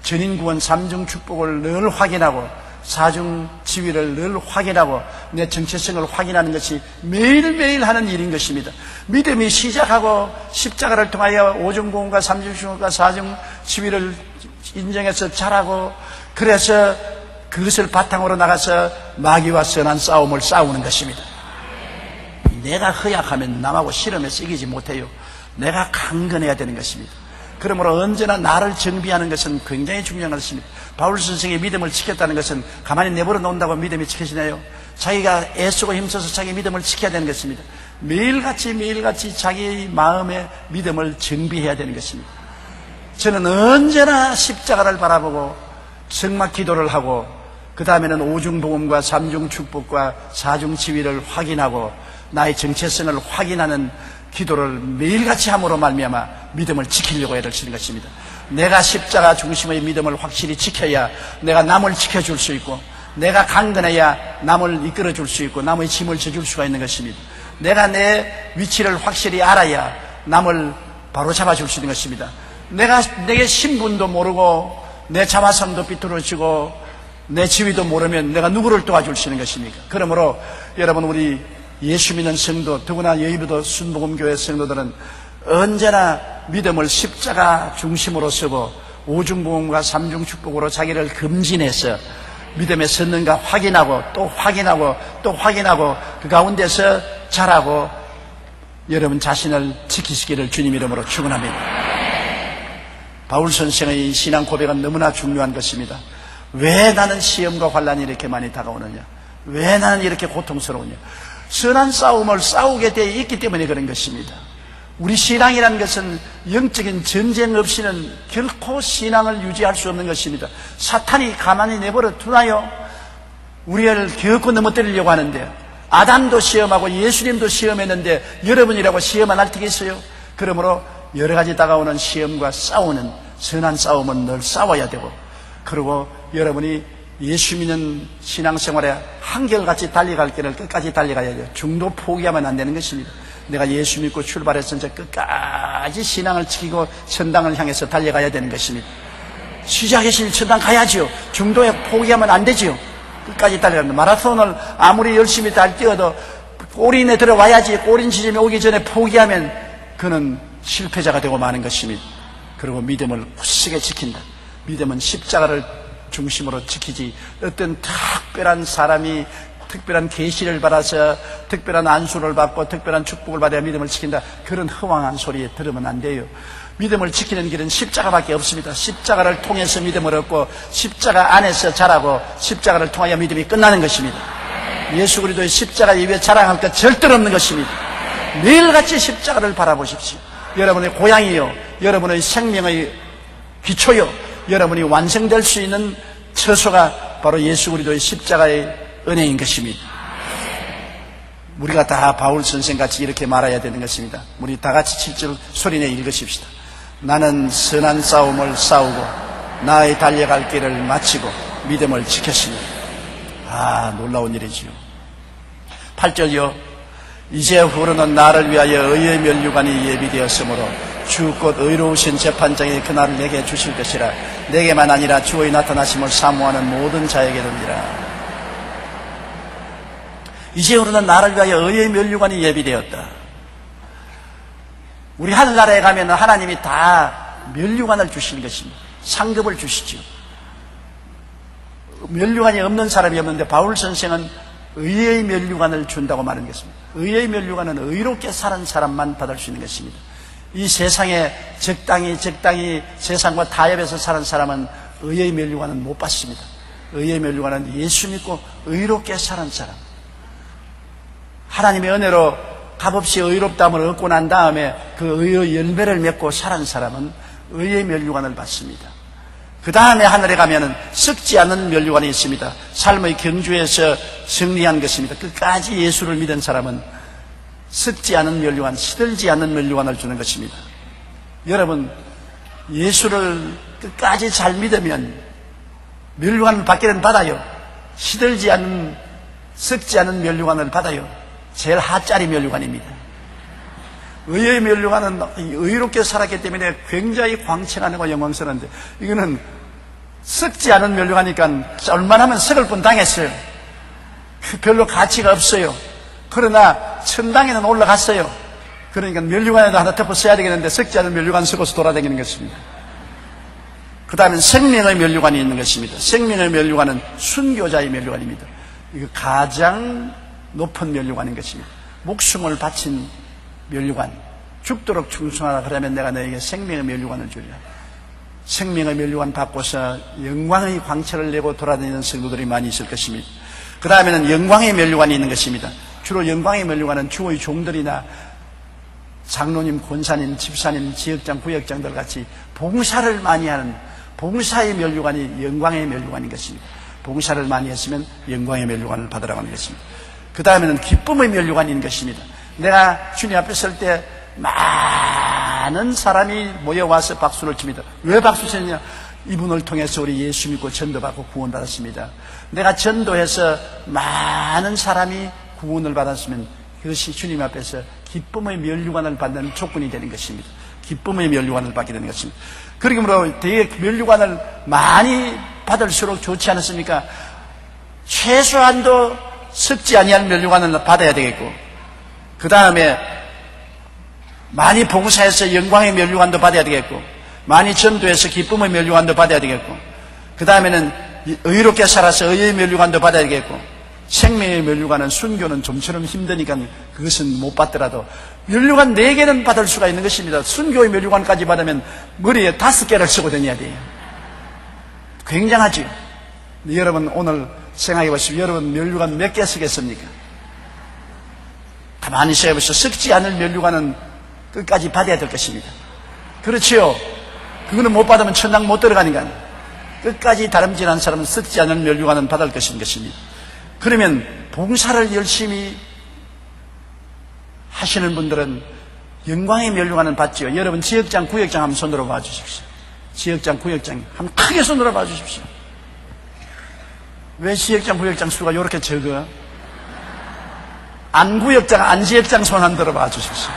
전인구원 삼중 축복을 늘 확인하고 사중 지위를 늘 확인하고 내 정체성을 확인하는 것이 매일매일 하는 일인 것입니다. 믿음이 시작하고 십자가를 통하여 오중복음과 삼중 축복과 사중 지위를 인정해서 자라고 그래서 그것을 바탕으로 나가서 마귀와 선한 싸움을 싸우는 것입니다. 내가 허약하면 남하고 실험해서 이기지 못해요. 내가 강건해야 되는 것입니다. 그러므로 언제나 나를 정비하는 것은 굉장히 중요한 것입니다. 바울 선생의 믿음을 지켰다는 것은 가만히 내버려 놓는다고 믿음이 지켜지나요? 자기가 애쓰고 힘써서 자기 믿음을 지켜야 되는 것입니다. 매일같이 자기의 마음의 믿음을 정비해야 되는 것입니다. 저는 언제나 십자가를 바라보고 성막 기도를 하고 그 다음에는 오중복음과 삼중축복과 사중지위를 확인하고 나의 정체성을 확인하는 기도를 매일같이 함으로 말미암아 믿음을 지키려고 애를 쓰는 것입니다. 내가 십자가 중심의 믿음을 확실히 지켜야 내가 남을 지켜줄 수 있고 내가 강건해야 남을 이끌어줄 수 있고 남의 짐을 져줄 수가 있는 것입니다. 내가 내 위치를 확실히 알아야 남을 바로 잡아줄 수 있는 것입니다. 내게 신분도 모르고 내 자화상도 삐뚤어지고 내 지위도 모르면 내가 누구를 도와줄 수 있는 것입니까? 그러므로 여러분 우리 예수 믿는 성도 더구나 여의도 순복음교회 성도들은 언제나 믿음을 십자가 중심으로 쓰고 오중복음과 삼중축복으로 자기를 금진해서 믿음에 섰는가 확인하고 또 확인하고 또 확인하고 그 가운데서 자라고 여러분 자신을 지키시기를 주님 이름으로 축원합니다. 바울 선생의 신앙 고백은 너무나 중요한 것입니다. 왜 나는 시험과 환난이 이렇게 많이 다가오느냐? 왜 나는 이렇게 고통스러우냐? 선한 싸움을 싸우게 되어 있기 때문에 그런 것입니다. 우리 신앙이라는 것은 영적인 전쟁 없이는 결코 신앙을 유지할 수 없는 것입니다. 사탄이 가만히 내버려 두나요? 우리를 겪고 넘어뜨리려고 하는데 아담도 시험하고 예수님도 시험했는데 여러분이라고 시험 안 할 때가 있어요. 그러므로 여러 가지 다가오는 시험과 싸우는 선한 싸움은 늘 싸워야 되고 그리고 여러분이 예수 믿는 신앙생활에 한결같이 달려갈 길을 끝까지 달려가야 돼요. 중도 포기하면 안 되는 것입니다. 내가 예수 믿고 출발해서 이제 끝까지 신앙을 지키고 천당을 향해서 달려가야 되는 것입니다. 시작해서 천당 가야지요. 중도에 포기하면 안 되지요. 끝까지 달려갑니다. 마라톤을 아무리 열심히 잘 뛰어도 골인에 들어와야지 골인 지점에 오기 전에 포기하면 그는 실패자가 되고 마는 것입니다. 그리고 믿음을 굳세게 지킨다. 믿음은 십자가를 중심으로 지키지 어떤 특별한 사람이 특별한 계시를 받아서 특별한 안수를 받고 특별한 축복을 받아야 믿음을 지킨다. 그런 허황한 소리에 들으면 안 돼요. 믿음을 지키는 길은 십자가밖에 없습니다. 십자가를 통해서 믿음을 얻고 십자가 안에서 자라고 십자가를 통하여 믿음이 끝나는 것입니다. 예수 그리스도의 십자가 이외에 자랑할 것 절대로 없는 것입니다. 매일같이 십자가를 바라보십시오. 여러분의 고향이요, 여러분의 생명의 기초요, 여러분이 완성될 수 있는 처소가 바로 예수 그리스도의 십자가의 은혜인 것입니다. 우리가 다 바울 선생같이 이렇게 말해야 되는 것입니다. 우리 다 같이 7절 소리내 읽으십시다. 나는 선한 싸움을 싸우고 나의 달려갈 길을 마치고 믿음을 지켰으니. 놀라운 일이지요. 8절이요. 이제 후로는 나를 위하여 의의 면류관이 예비되었으므로 주 곧 의로우신 재판장이 그날을 내게 주실 것이라. 내게만 아니라 주의 나타나심을 사모하는 모든 자에게든지라. 이제 후로는 나를 위하여 의의 면류관이 예비되었다. 우리 하늘나라에 가면 하나님이 다 면류관을 주시는 것입니다. 상급을 주시죠. 면류관이 없는 사람이 없는데 바울 선생은 의의 면류관을 준다고 말하는 것입니다. 의의 면류관은 의롭게 사는 사람만 받을 수 있는 것입니다. 이 세상에 적당히 세상과 타협해서 사는 사람은 의의 면류관은 못 받습니다. 의의 면류관은 예수 믿고 의롭게 사는 사람, 하나님의 은혜로 값없이 의롭다함을 얻고 난 다음에 그 의의 열매를 맺고 사는 사람은 의의 면류관을 받습니다. 그 다음에 하늘에 가면은 썩지 않는 면류관이 있습니다. 삶의 경주에서 승리한 것입니다. 끝까지 예수를 믿은 사람은 썩지 않은 면류관, 시들지 않는 면류관을 주는 것입니다. 여러분, 예수를 끝까지 잘 믿으면 면류관을 받기는 받아요. 시들지 않는, 썩지 않은 면류관을 받아요. 제일 하짜리 면류관입니다. 의의 면류관은 의롭게 살았기 때문에 굉장히 광채나고 영광스러운데, 이거는 썩지 않은 면류관이니까 얼마나 하면 썩을 뻔 당했어요. 별로 가치가 없어요. 그러나 천당에는 올라갔어요. 그러니까 면류관에도 하나 덮어 써야 되겠는데 썩지 않은 면류관 쓰고서 돌아다니는 것입니다. 그 다음에 생명의 면류관이 있는 것입니다. 생명의 면류관은 순교자의 면류관입니다. 이거 가장 높은 면류관인 것입니다. 목숨을 바친 면류관, 죽도록 충성하라 그러면 내가 너에게 생명의 면류관을 주리라. 생명의 면류관 받고서 영광의 광채를 내고 돌아다니는 성도들이 많이 있을 것입니다. 그 다음에는 영광의 면류관이 있는 것입니다. 주로 영광의 면류관은 주의 종들이나 장로님, 권사님, 집사님, 지역장, 구역장들 같이 봉사를 많이 하는 봉사의 면류관이 영광의 면류관인 것입니다. 봉사를 많이 했으면 영광의 면류관을 받으라고 하는 것입니다. 그 다음에는 기쁨의 면류관이 있는 것입니다. 내가 주님 앞에 설 때 많은 사람이 모여와서 박수를 칩니다. 왜 박수 치느냐? 이분을 통해서 우리 예수 믿고 전도받고 구원받았습니다. 내가 전도해서 많은 사람이 구원을 받았으면 그것이 주님 앞에서 기쁨의 면류관을 받는 조건이 되는 것입니다. 기쁨의 면류관을 받게 되는 것입니다. 그러므로 되게 면류관을 많이 받을수록 좋지 않습니까? 최소한도 썩지 아니할 면류관을 받아야 되겠고, 그 다음에 많이 봉사해서 영광의 면류관도 받아야 되겠고, 많이 전도해서 기쁨의 면류관도 받아야 되겠고, 그 다음에는 의롭게 살아서 의의 면류관도 받아야 되겠고, 생명의 면류관은 순교는 좀처럼 힘드니까 그것은 못 받더라도 면류관 4개는 받을 수가 있는 것입니다. 순교의 면류관까지 받으면 머리에 5개를 쓰고 다녀야 돼요. 굉장하죠. 여러분 오늘 생각해 보시오. 여러분 면류관 몇 개 쓰겠습니까? 가만히 생각해보시오. 썩지 않을 면류관은 끝까지 받아야 될 것입니다. 그렇지요. 그거는 못 받으면 천당 못 들어가니까 끝까지 다름질한 사람은 썩지 않을 면류관은 받을 것입니다. 그러면 봉사를 열심히 하시는 분들은 영광의 면류관을 받죠. 여러분 지역장, 구역장 한번 손들어 봐 주십시오. 지역장, 구역장 한번 크게 손들어 봐 주십시오. 왜 지역장, 구역장 수가 이렇게 적어? 안구역장, 안지역장 손 한번 들어 봐 주십시오.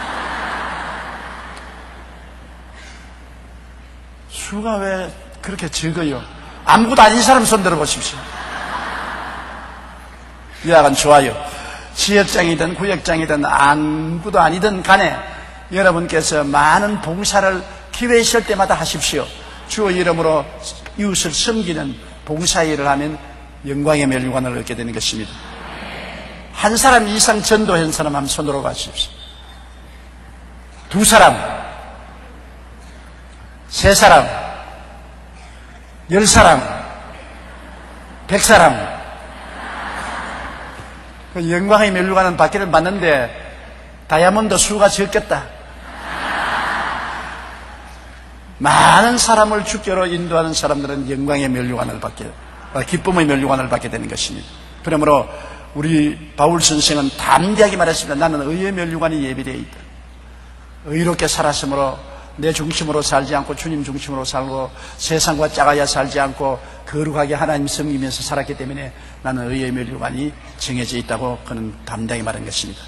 수가 왜 그렇게 적어요? 아무것도 아닌 사람 손 들어 보십시오. 여하간 좋아요. 지역장이든 구역장이든 아무도 아니든 간에 여러분께서 많은 봉사를 기회 있을 때마다 하십시오. 주의 이름으로 이웃을 섬기는 봉사 일을 하면 영광의 면류관을 얻게 되는 것입니다. 한 사람 이상 전도한 사람 한번 손으로 가십시오. 2사람, 3사람, 10사람, 100사람, 그 영광의 면류관은 받기를 받는데 다이아몬드 수가 적겠다. 많은 사람을 주께로 인도하는 사람들은 영광의 면류관을 받게, 기쁨의 면류관을 받게 되는 것입니다. 그러므로 우리 바울 선생은 담대하게 말했습니다. 나는 의의 면류관이 예비되어 있다. 의롭게 살았으므로 내 중심으로 살지 않고 주님 중심으로 살고 세상과 짜가야 살지 않고 거룩하게 하나님 섬기면서 살았기 때문에 나는 의의 면류관이 정해져 있다고 그는 담대하게 말한 것입니다.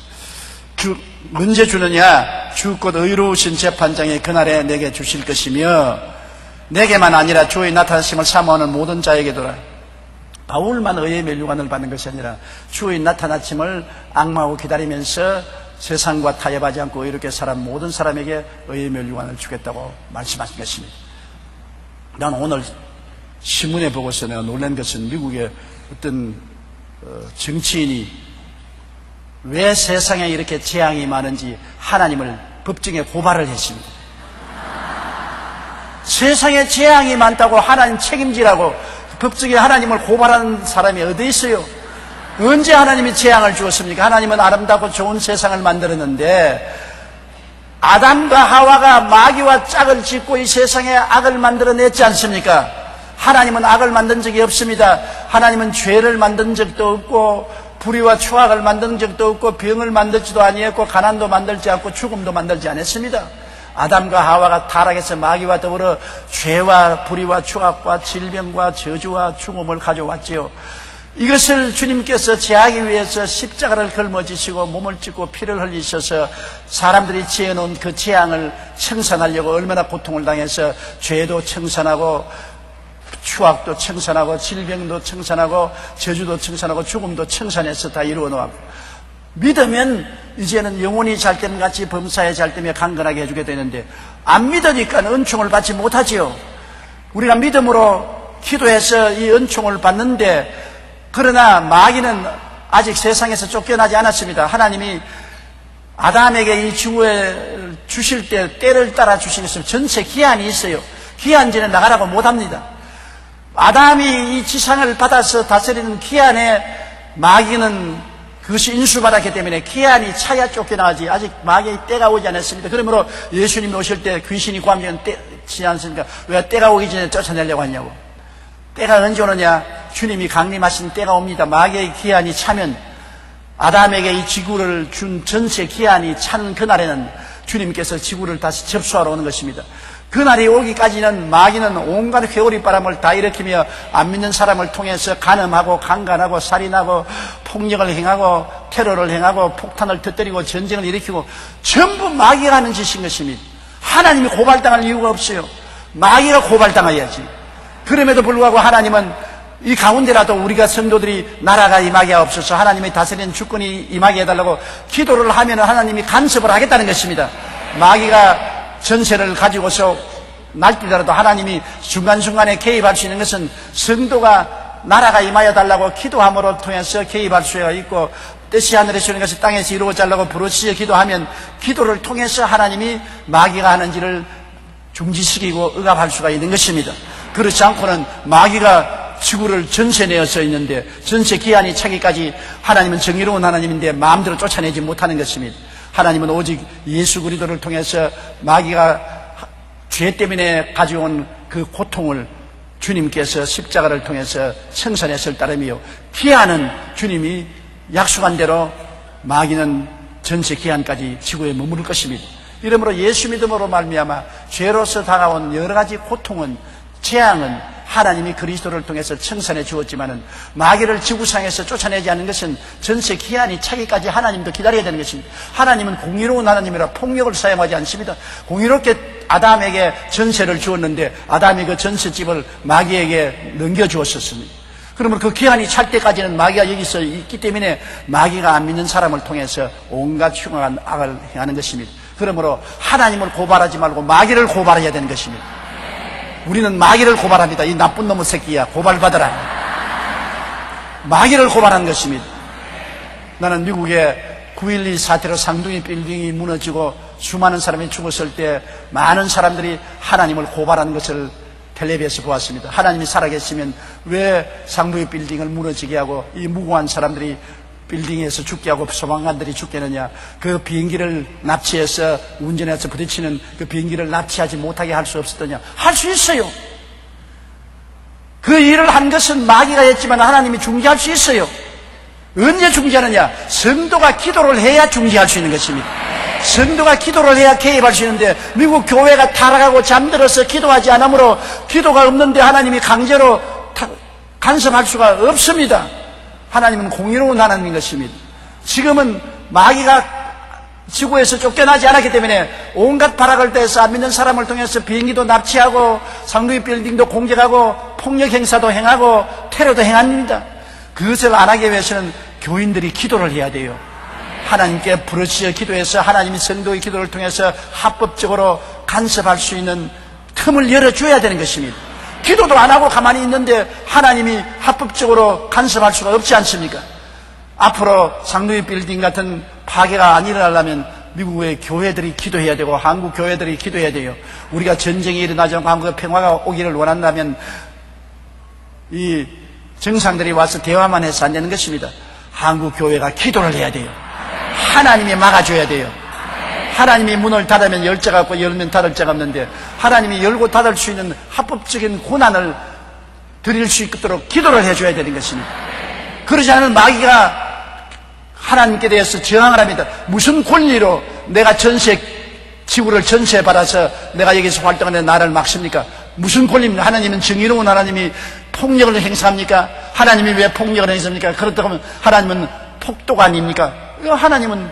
언제 주느냐? 주 곧 의로우신 재판장이 그날에 내게 주실 것이며 내게만 아니라 주의 나타나심을 사모하는 모든 자에게도라. 바울만 의의 면류관을 받는 것이 아니라 주의 나타나심을 앙마하고 기다리면서 세상과 타협하지 않고 이렇게 살아온 모든 사람에게 의의 멸류관을 주겠다고 말씀하신 것입니다. 난 오늘 신문에 보고서 내가 놀란 것은 미국의 어떤 정치인이 왜 세상에 이렇게 재앙이 많은지 하나님을 법정에 고발을 했습니다. 세상에 재앙이 많다고 하나님 책임지라고 법정에 하나님을 고발하는 사람이 어디 있어요? 언제 하나님이 재앙을 주었습니까? 하나님은 아름답고 좋은 세상을 만들었는데 아담과 하와가 마귀와 짝을 짓고 이 세상에 악을 만들어냈지 않습니까? 하나님은 악을 만든 적이 없습니다. 하나님은 죄를 만든 적도 없고 불의와 추악을 만든 적도 없고 병을 만들지도 아니했고 가난도 만들지 않고 죽음도 만들지 않았습니다. 아담과 하와가 타락해서 마귀와 더불어 죄와 불의와 추악과 질병과 저주와 죽음을 가져왔지요. 이것을 주님께서 제하기 위해서 십자가를 걸머지시고 몸을 찢고 피를 흘리셔서 사람들이 지어놓은 그 재앙을 청산하려고 얼마나 고통을 당해서 죄도 청산하고 추악도 청산하고 질병도 청산하고 저주도 청산하고 죽음도 청산해서 다 이루어 놓았고, 믿으면 이제는 영혼이 잘 때면 같이 범사에 잘 때면 강건하게 해주게 되는데 안 믿으니까 은총을 받지 못하지요. 우리가 믿음으로 기도해서 이 은총을 받는데, 그러나 마귀는 아직 세상에서 쫓겨나지 않았습니다. 하나님이 아담에게 이 지구에 주실 때 때를 따라 주신 것은 전체 기한이 있어요. 기한 전에 나가라고 못합니다. 아담이 이 지상을 받아서 다스리는 기한에 마귀는 그것이 인수받았기 때문에 기한이 차야 쫓겨나가지 아직 마귀의 때가 오지 않았습니다. 그러므로 예수님이 오실 때 귀신이 구하면 때지 않습니까? 왜 때가 오기 전에 쫓아내려고 하냐고. 때가 언제 오느냐? 주님이 강림하신 때가 옵니다. 마귀의 기한이 차면, 아담에게 이 지구를 준 전체 기한이 차는 그날에는 주님께서 지구를 다시 접수하러 오는 것입니다. 그날이 오기까지는 마귀는 온갖 회오리 바람을 다 일으키며 안 믿는 사람을 통해서 간음하고 강간하고 살인하고 폭력을 행하고 테러를 행하고 폭탄을 터뜨리고 전쟁을 일으키고 전부 마귀가 하는 짓인 것입니다. 하나님이 고발당할 이유가 없어요. 마귀가 고발당해야지. 그럼에도 불구하고 하나님은 이 가운데라도 우리가 성도들이 나라가 임하게 하옵소서, 하나님의 다스리는 주권이 임하게 해달라고 기도를 하면 하나님이 간섭을 하겠다는 것입니다. 마귀가 전세를 가지고서 날뛰더라도 하나님이 중간중간에 개입할 수 있는 것은 성도가 나라가 임하여 달라고 기도함으로 통해서 개입할 수가 있고, 뜻이 하늘에서 이루어진 것이 땅에서 이루어져 달라고 부르짖어 기도하면 기도를 통해서 하나님이 마귀가 하는지를 중지시키고 억압할 수가 있는 것입니다. 그렇지 않고는 마귀가 지구를 전세내어서 있는데 전세 기한이 차기까지 하나님은 정의로운 하나님인데 마음대로 쫓아내지 못하는 것입니다. 하나님은 오직 예수 그리스도를 통해서 마귀가 죄 때문에 가져온 그 고통을 주님께서 십자가를 통해서 청산했을 따름이요, 기한은 주님이 약속한 대로 마귀는 전세 기한까지 지구에 머무를 것입니다. 이러므로 예수 믿음으로 말미암아 죄로서 다가온 여러 가지 고통은, 재앙은 하나님이 그리스도를 통해서 청산해 주었지만은 마귀를 지구상에서 쫓아내지 않는 것은 전세 기한이 차기까지 하나님도 기다려야 되는 것입니다. 하나님은 공의로운 하나님이라 폭력을 사용하지 않습니다. 공의롭게 아담에게 전세를 주었는데 아담이 그 전세집을 마귀에게 넘겨주었었습니다. 그러면 그 기한이 찰 때까지는 마귀가 여기서 있기 때문에 마귀가 안 믿는 사람을 통해서 온갖 흉악한 악을 행하는 것입니다. 그러므로 하나님을 고발하지 말고 마귀를 고발해야 되는 것입니다. 우리는 마귀를 고발합니다. 이 나쁜 놈의 새끼야, 고발받아라. 마귀를 고발한 것입니다. 나는 미국의 9.12 사태로 상둥이 빌딩이 무너지고 수많은 사람이 죽었을 때 많은 사람들이 하나님을 고발하는 것을 텔레비에서 보았습니다. 하나님이 살아계시면 왜 상둥이 빌딩을 무너지게 하고 이 무고한 사람들이 빌딩에서 죽게 하고 소방관들이 죽겠느냐? 그 비행기를 납치해서 운전해서 부딪히는 그 비행기를 납치하지 못하게 할 수 없었더냐? 할 수 있어요. 그 일을 한 것은 마귀가 했지만 하나님이 중지할 수 있어요. 언제 중지하느냐? 성도가 기도를 해야 중지할 수 있는 것입니다. 성도가 기도를 해야 개입할 수 있는데 미국 교회가 타락하고 잠들어서 기도하지 않으므로 기도가 없는데 하나님이 강제로 간섭할 수가 없습니다. 하나님은 공의로운 하나님인 것입니다. 지금은 마귀가 지구에서 쫓겨나지 않았기 때문에 온갖 발악을 대해서 안 믿는 사람을 통해서 비행기도 납치하고 상루이 빌딩도 공격하고 폭력 행사도 행하고 테러도 행합니다. 그것을 안 하기 위해서는 교인들이 기도를 해야 돼요. 하나님께 부르짖어 기도해서 하나님이 성도의 기도를 통해서 합법적으로 간섭할 수 있는 틈을 열어줘야 되는 것입니다. 기도도 안 하고 가만히 있는데 하나님이 합법적으로 간섭할 수가 없지 않습니까? 앞으로 상루이 빌딩 같은 파괴가 안 일어나려면 미국의 교회들이 기도해야 되고 한국 교회들이 기도해야 돼요. 우리가 전쟁이 일어나지 않고 한국에 평화가 오기를 원한다면 이 정상들이 와서 대화만 해서 안 되는 것입니다. 한국 교회가 기도를 해야 돼요. 하나님이 막아줘야 돼요. 하나님이 문을 닫으면 열자가 없고 열면 닫을 자가 없는데 하나님이 열고 닫을 수 있는 합법적인 권한을 드릴 수 있도록 기도를 해줘야 되는 것입니다. 그러지 않으면 마귀가 하나님께 대해서 저항을 합니다. 무슨 권리로 내가 지구를 전세에 받아서 내가 여기서 활동하는데 나를 막습니까? 무슨 권리입니까? 하나님은 정의로운 하나님이 폭력을 행사합니까? 하나님이 왜 폭력을 행사합니까? 그렇다고 하면 하나님은 폭도가 아닙니까? 하나님은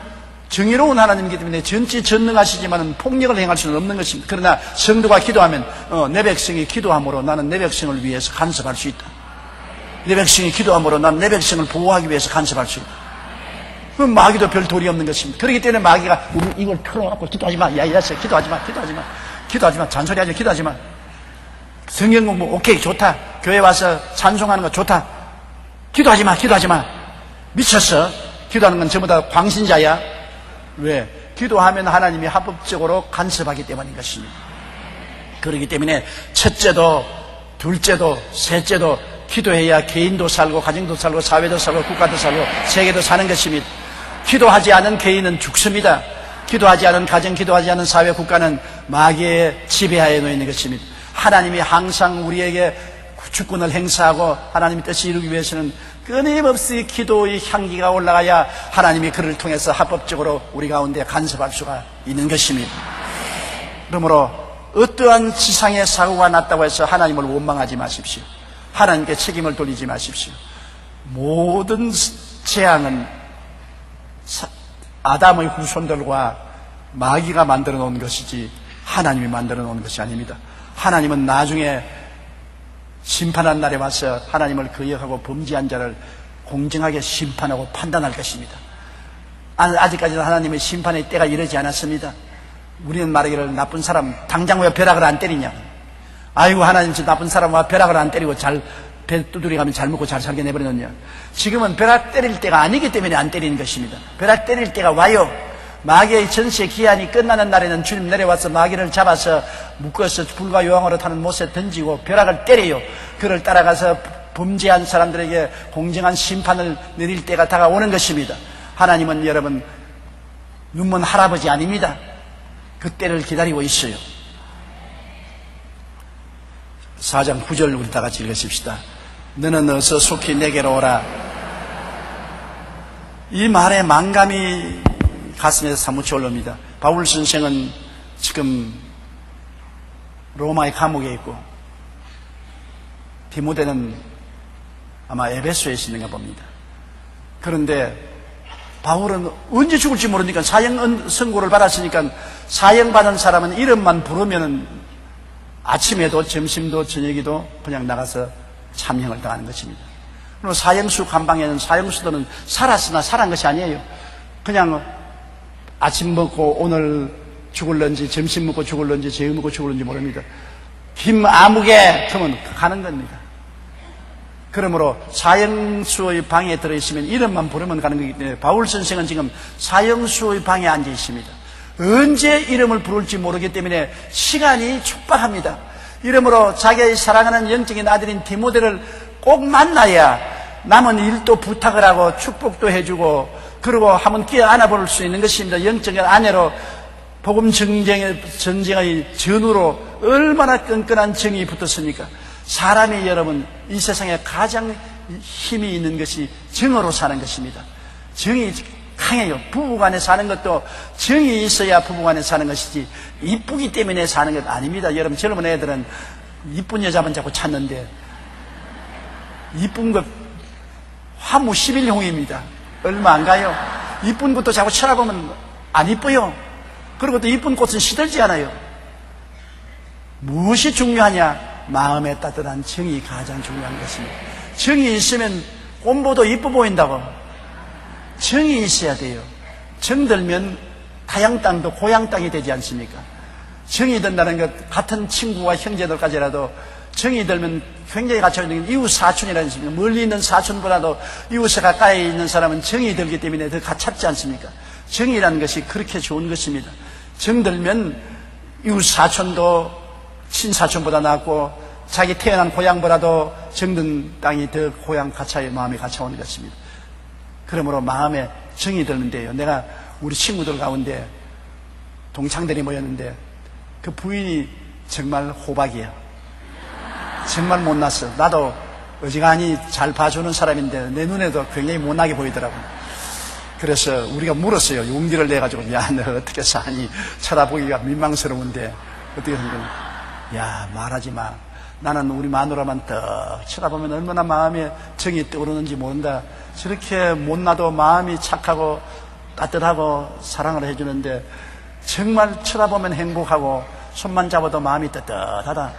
정의로운 하나님이기 때문에 전지전능하시지만 폭력을 행할 수는 없는 것입니다. 그러나 성도가 기도하면 내 백성이 기도함으로 나는 내 백성을 위해서 간섭할 수 있다. 내 백성이 기도함으로 나는 내 백성을 보호하기 위해서 간섭할 수 있다. 그럼 마귀도 별 도리 없는 것입니다. 그렇기 때문에 마귀가 우리 이걸 털어갖고 기도하지 마. 야, 기도하지 마. 잔소리하지 마. 기도하지 마. 성경 공부 오케이 좋다. 교회 와서 찬송하는 거 좋다. 기도하지 마. 미쳤어. 기도하는 건 전부 다 광신자야. 왜? 기도하면 하나님이 합법적으로 간섭하기 때문인 것입니다. 그렇기 때문에 첫째도 둘째도 셋째도 기도해야 개인도 살고 가정도 살고 사회도 살고 국가도 살고 세계도 사는 것입니다. 기도하지 않은 개인은 죽습니다. 기도하지 않은 가정, 기도하지 않은 사회, 국가는 마귀의 지배하에 놓여 있는 것입니다. 하나님이 항상 우리에게 주권을 행사하고 하나님의 뜻을 이루기 위해서는 끊임없이 기도의 향기가 올라가야 하나님이 그를 통해서 합법적으로 우리 가운데 간섭할 수가 있는 것입니다. 그러므로 어떠한 지상의 사고가 났다고 해서 하나님을 원망하지 마십시오. 하나님께 책임을 돌리지 마십시오. 모든 재앙은 아담의 후손들과 마귀가 만들어 놓은 것이지 하나님이 만들어 놓은 것이 아닙니다. 하나님은 나중에 심판한 날에 와서 하나님을 거역하고 범죄한 자를 공정하게 심판하고 판단할 것입니다. 아직까지는 하나님의 심판의 때가 이르지 않았습니다. 우리는 말하기를 나쁜 사람 당장 왜 벼락을 안 때리냐. 아이고 하나님 저 나쁜 사람 왜 벼락을 안 때리고 배 두드려 가면 잘 먹고 잘 살게 내버렸냐. 지금은 벼락 때릴 때가 아니기 때문에 안 때리는 것입니다. 벼락 때릴 때가 와요. 마귀의 전세 기한이 끝나는 날에는 주님 내려와서 마귀를 잡아서 묶어서 불과 요항으로 타는 못에 던지고 벼락을 때려요. 그를 따라가서 범죄한 사람들에게 공정한 심판을 내릴 때가 다가오는 것입니다. 하나님은 여러분 눈먼 할아버지 아닙니다. 그때를 기다리고 있어요. 4장 9절 우리 다 같이 읽으십시다. 너는 어서 속히 내게로 오라. 이 말에 만감이 가슴에서 사무쳐 올라옵니다. 바울 선생은 지금 로마의 감옥에 있고 디모데는 아마 에베소에 있는가 봅니다. 그런데 바울은 언제 죽을지 모르니까 사형 선고를 받았으니까 사형받은 사람은 이름만 부르면 아침에도 점심도 저녁에도 그냥 나가서 참형을 당하는 것입니다. 그리고 사형수 감방에는 사형수들은 살았으나 살한 것이 아니에요. 그냥 아침 먹고 오늘 죽을런지 점심 먹고 죽을런지 저녁 먹고 죽을런지 모릅니다. 김아무개 그러면 가는 겁니다. 그러므로 사형수의 방에 들어있으면 이름만 부르면 가는 거기 때문에 바울 선생은 지금 사형수의 방에 앉아 있습니다. 언제 이름을 부를지 모르기 때문에 시간이 촉박합니다. 이러므로 자기의 사랑하는 영적인 아들인 디모데를 꼭 만나야 남은 일도 부탁을 하고 축복도 해주고 그리고 한번 끼어 안아볼 수 있는 것입니다. 영적인 아내로 복음 전쟁의 전으로 얼마나 끈끈한 정이 붙었습니까? 사람이 여러분 이 세상에 가장 힘이 있는 것이 정으로 사는 것입니다. 정이 강해요. 부부간에 사는 것도 정이 있어야 부부간에 사는 것이지 이쁘기 때문에 사는 것 아닙니다. 여러분 젊은 애들은 이쁜 여자만 자꾸 찾는데 이쁜 것 화무 11홍입니다. 얼마 안 가요. 이쁜 것도 자꾸 쳐다보면 안 이뻐요. 그리고 또 이쁜 꽃은 시들지 않아요. 무엇이 중요하냐? 마음에 따뜻한 정이 가장 중요한 것입니다. 정이 있으면 꽃보도 이뻐 보인다고. 정이 있어야 돼요. 정들면 타양 땅도 고향 땅이 되지 않습니까? 정이 든다는 것, 같은 친구와 형제들까지라도 정이 들면 굉장히 가치 있는 게 이웃 사촌이라는 것입니다. 멀리 있는 사촌보다도 이웃에 가까이 있는 사람은 정이 들기 때문에 더 가깝지 않습니까? 정이라는 것이 그렇게 좋은 것입니다. 정들면 이웃 사촌도 친사촌보다 낫고 자기 태어난 고향보다도 정든 땅이 더 고향 가차에 마음이 가차오는 것입니다. 그러므로 마음에 정이 드는데요. 내가 우리 친구들 가운데 동창들이 모였는데 그 부인이 정말 호박이야. 정말 못났어. 나도 어지간히 잘 봐주는 사람인데 내 눈에도 굉장히 못나게 보이더라고요. 그래서 우리가 물었어요. 용기를 내가지고, 야, 너 어떻게 사니? 쳐다보기가 민망스러운데 어떻게 된 거냐? 야, 말하지 마. 나는 우리 마누라만 딱 쳐다보면 얼마나 마음에 정이 떠오르는지 모른다. 저렇게 못나도 마음이 착하고 따뜻하고 사랑을 해주는데 정말 쳐다보면 행복하고 손만 잡아도 마음이 따뜻하다.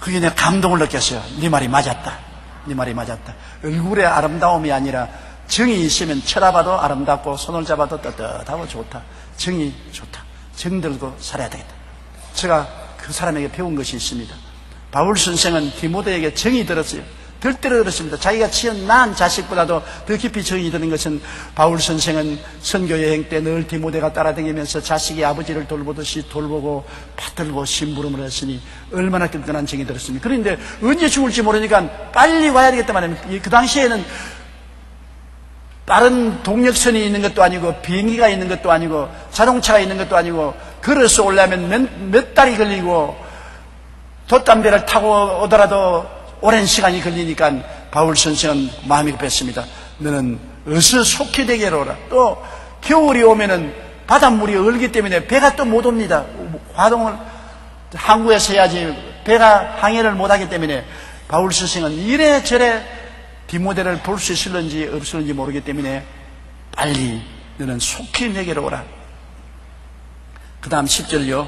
그게 내가 감동을 느꼈어요. 네 말이 맞았다. 네 말이 맞았다. 얼굴의 아름다움이 아니라 정이 있으면 쳐다봐도 아름답고 손을 잡아도 따뜻하고 좋다. 정이 좋다. 정들고 살아야 되겠다. 제가 그 사람에게 배운 것이 있습니다. 바울 선생은 디모데에게 정이 들었어요. 들대로 들었습니다. 자기가 낳은 자식보다도 더 깊이 정이 드는 것은 바울 선생은 선교 여행 때 늘 디모데가 따라다니면서 자식이 아버지를 돌보듯이 돌보고 받들고 심부름을 했으니 얼마나 끈끈한 정이 들었습니까? 그런데 언제 죽을지 모르니까 빨리 와야 되겠다 말입니다. 그 당시에는 빠른 동력선이 있는 것도 아니고 비행기가 있는 것도 아니고 자동차가 있는 것도 아니고 걸어서 오려면 몇 달이 걸리고 돛담배를 타고 오더라도 오랜 시간이 걸리니까 바울 선생은 마음이 급했습니다. 너는 어서 속히 되게로 오라. 또 겨울이 오면은 바닷물이 얼기 때문에 배가 또 못 옵니다. 화동을 항구에서 해야지 배가 항해를 못하기 때문에 바울 선생은 이래저래 디모데를 볼 수 있을는지 없을는지 모르기 때문에 빨리 너는 속히 내게로 오라. 그 다음 10절요.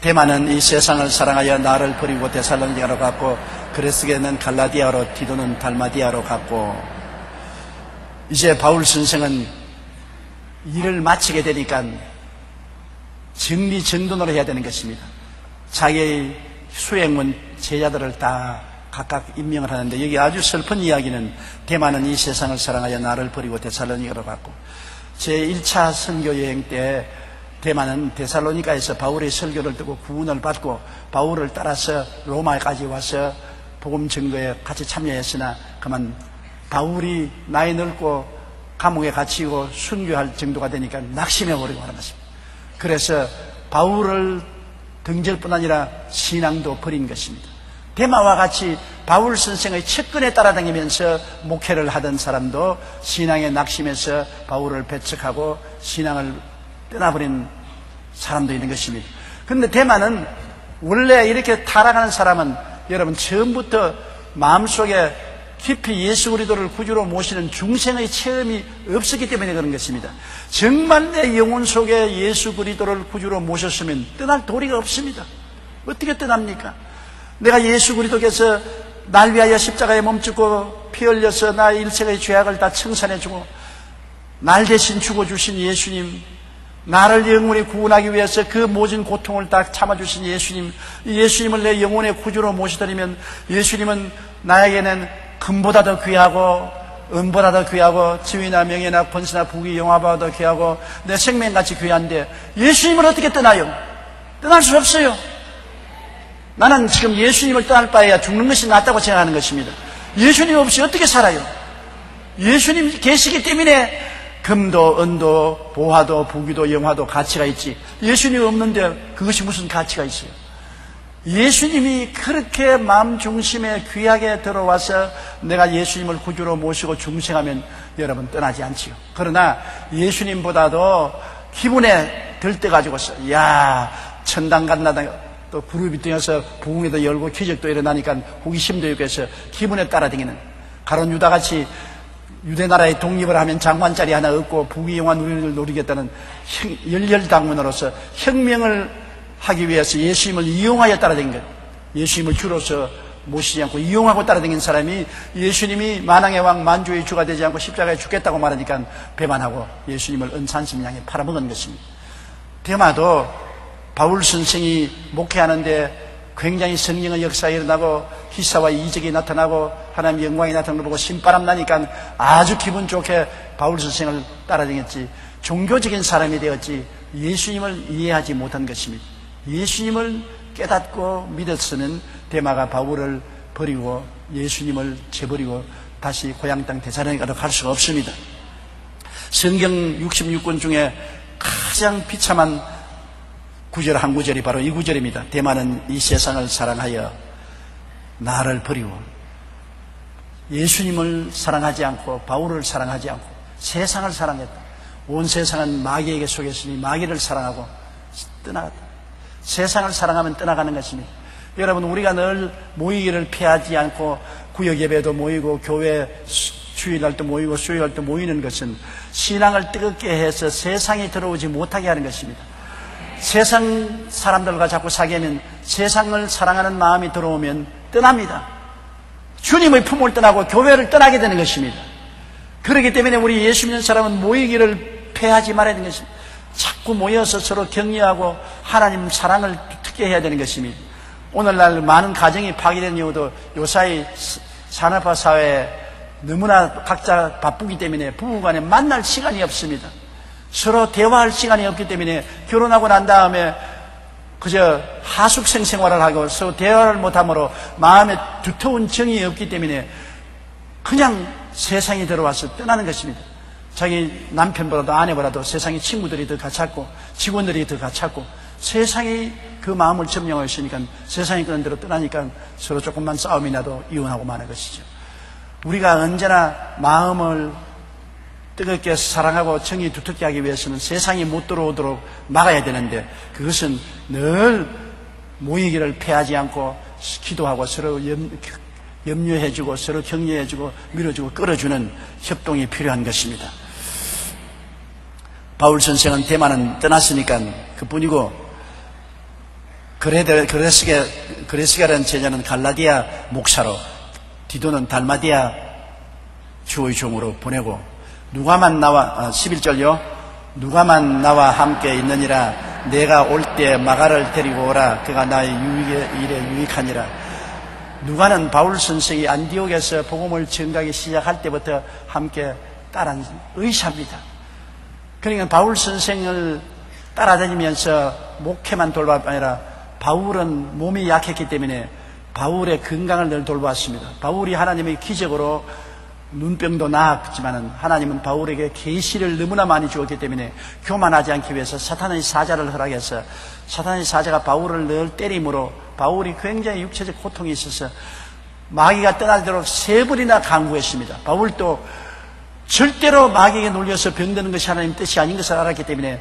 데마는 이 세상을 사랑하여 나를 버리고 데살로니가로 갔고 그레스게는 갈라디아로 디도는 달마디아로 갔고. 이제 바울 선생은 일을 마치게 되니까 정리정돈으로 해야 되는 것입니다. 자기의 수행원 제자들을 다 각각 임명을 하는데 여기 아주 슬픈 이야기는 데마는 이 세상을 사랑하여 나를 버리고 데살로니가로 갔고. 제1차 선교 여행 때 데마는 데살로니가에서 바울의 설교를 듣고 구원을 받고 바울을 따라서 로마까지 와서 복음 증거에 같이 참여했으나 그만 바울이 나이 늙고 감옥에 갇히고 순교할 정도가 되니까 낙심해버리고 하는 것입니다. 그래서 바울을 등절뿐 아니라 신앙도 버린 것입니다. 데마와 같이 바울 선생의 측근에 따라다니면서 목회를 하던 사람도 신앙에 낙심해서 바울을 배척하고 신앙을 떠나버린 사람도 있는 것입니다. 그런데 데마는 원래 이렇게 타락하는 사람은 여러분 처음부터 마음속에 깊이 예수 그리스도를 구주로 모시는 중생의 체험이 없었기 때문에 그런 것입니다. 정말 내 영혼 속에 예수 그리스도를 구주로 모셨으면 떠날 도리가 없습니다. 어떻게 떠납니까? 내가 예수 그리스도께서 날 위하여 십자가에 몸짓고 피 흘려서 나 일생의 죄악을 다 청산해주고 날 대신 죽어주신 예수님, 나를 영원히 구원하기 위해서 그 모진 고통을 다 참아주신 예수님을 내 영혼의 구주로 모시더니면 예수님은 나에게는 금보다 더 귀하고 은보다 더 귀하고 지위나 명예나 권세나 부귀 영화보다 더 귀하고 내 생명같이 귀한데 예수님을 어떻게 떠나요? 떠날 수 없어요. 나는 지금 예수님을 떠날 바에야 죽는 것이 낫다고 생각하는 것입니다. 예수님 없이 어떻게 살아요? 예수님 계시기 때문에 금도 은도 보화도 부귀도 영화도 가치가 있지. 예수님 없는데 그것이 무슨 가치가 있어요? 예수님이 그렇게 마음 중심에 귀하게 들어와서 내가 예수님을 구주로 모시고 중생하면 여러분 떠나지 않지요. 그러나 예수님보다도 기분에 들떠가지고서 야 천당 갔나다 또 그룹이 뛰어서 부흥회도 열고 기적도 일어나니까 호기심도 있고 해서 기분에 따라다니는 가론 유다같이 유대나라의 독립을 하면 장관자리 하나 얻고 부귀영화 누리겠다는 열렬당원으로서 혁명을 하기 위해서 예수님을 이용하여 따라다닌 거예요. 예수님을 주로서 모시지 않고 이용하고 따라다니는 사람이 예수님이 만왕의 왕 만주의 주가 되지 않고 십자가에 죽겠다고 말하니까 배반하고 예수님을 은산심 향해 팔아먹은 것입니다. 데마도 바울 선생이 목회하는데 굉장히 성령의 역사가 일어나고 기사와 이적이 나타나고 하나님의 영광이 나타나는 걸 보고 신바람 나니까 아주 기분 좋게 바울 선생을 따라다녔지, 종교적인 사람이 되었지 예수님을 이해하지 못한 것입니다. 예수님을 깨닫고 믿었으면 데마가 바울을 버리고 예수님을 재버리고 다시 고향 땅 데살로니가로 갈 수가 없습니다. 성경 66권 중에 가장 비참한 구절 한 구절이 바로 이 구절입니다. 데마는 이 세상을 사랑하여 나를 버리고 예수님을 사랑하지 않고 바울을 사랑하지 않고 세상을 사랑했다. 온 세상은 마귀에게 속였으니 마귀를 사랑하고 떠나갔다. 세상을 사랑하면 떠나가는 것입니다. 여러분, 우리가 늘 모이기를 피하지 않고 구역 예배도 모이고 교회 주일날도 모이고 수요일날도 모이는 것은 신앙을 뜨겁게 해서 세상에 들어오지 못하게 하는 것입니다. 세상 사람들과 자꾸 사귀면 세상을 사랑하는 마음이 들어오면 떠납니다. 주님의 품을 떠나고 교회를 떠나게 되는 것입니다. 그렇기 때문에 우리 예수 믿는 사람은 모이기를 패하지 말아야 되는 것입니다. 자꾸 모여서 서로 격려하고 하나님 사랑을 두텁게 해야 되는 것입니다. 오늘날 많은 가정이 파괴된 이유도 요사이 산업화 사회에 너무나 각자 바쁘기 때문에 부부간에 만날 시간이 없습니다. 서로 대화할 시간이 없기 때문에 결혼하고 난 다음에 그저 하숙생 생활을 하고 서로 대화를 못하므로 마음에 두터운 정이 없기 때문에 그냥 세상에 들어와서 떠나는 것입니다. 자기 남편보다도 아내보다도 세상의 친구들이 더 가깝고 직원들이 더 가깝고 세상이 그 마음을 점령하고 있으니까 세상이 그런 대로 떠나니까 서로 조금만 싸움이 나도 이혼하고 마는 것이죠. 우리가 언제나 마음을 뜨겁게 사랑하고 정이 두텁게 하기 위해서는 세상이 못 들어오도록 막아야 되는데 그것은 늘 모이기를 패하지 않고 기도하고 서로 염려해주고 서로 격려해주고 밀어주고 끌어주는 협동이 필요한 것입니다. 바울 선생은 데마는 떠났으니까 그뿐이고 그레스가라는 제자는 갈라디아 목사로 디도는 달마디아 주의 종으로 보내고 누가만 나와 11절요. 누가만 나와 함께 있느니라. 내가 올 때 마가를 데리고 오라. 그가 나의 일에 유익하니라. 누가는 바울 선생이 안디옥에서 복음을 전가하기 시작할 때부터 함께 따라 의사입니다. 그러니까 바울 선생을 따라다니면서 목회만 돌볼 뿐 아니라 바울은 몸이 약했기 때문에 바울의 건강을 늘 돌보았습니다. 바울이 하나님의 기적으로 눈병도 나았지만 하나님은 바울에게 계시를 너무나 많이 주었기 때문에 교만하지 않기 위해서 사탄의 사자를 허락해서 사탄의 사자가 바울을 늘 때림으로 바울이 굉장히 육체적 고통이 있어서 마귀가 떠나도록 3번이나 강구했습니다. 바울도 절대로 마귀에게 놀려서 병드는 것이 하나님 뜻이 아닌 것을 알았기 때문에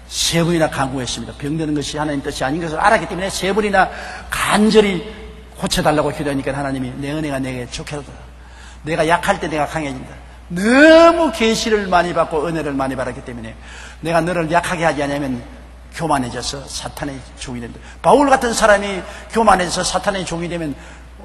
3번이나 강구했습니다. 병드는 것이 하나님 뜻이 아닌 것을 알았기 때문에 3번이나 간절히 고쳐달라고 기도하니까 하나님이 내 은혜가 내게 좋게 하더라. 내가 약할 때 내가 강해진다. 너무 계시를 많이 받고 은혜를 많이 받았기 때문에 내가 너를 약하게 하지 않으면 교만해져서 사탄의 종이 된다. 바울 같은 사람이 교만해져서 사탄의 종이 되면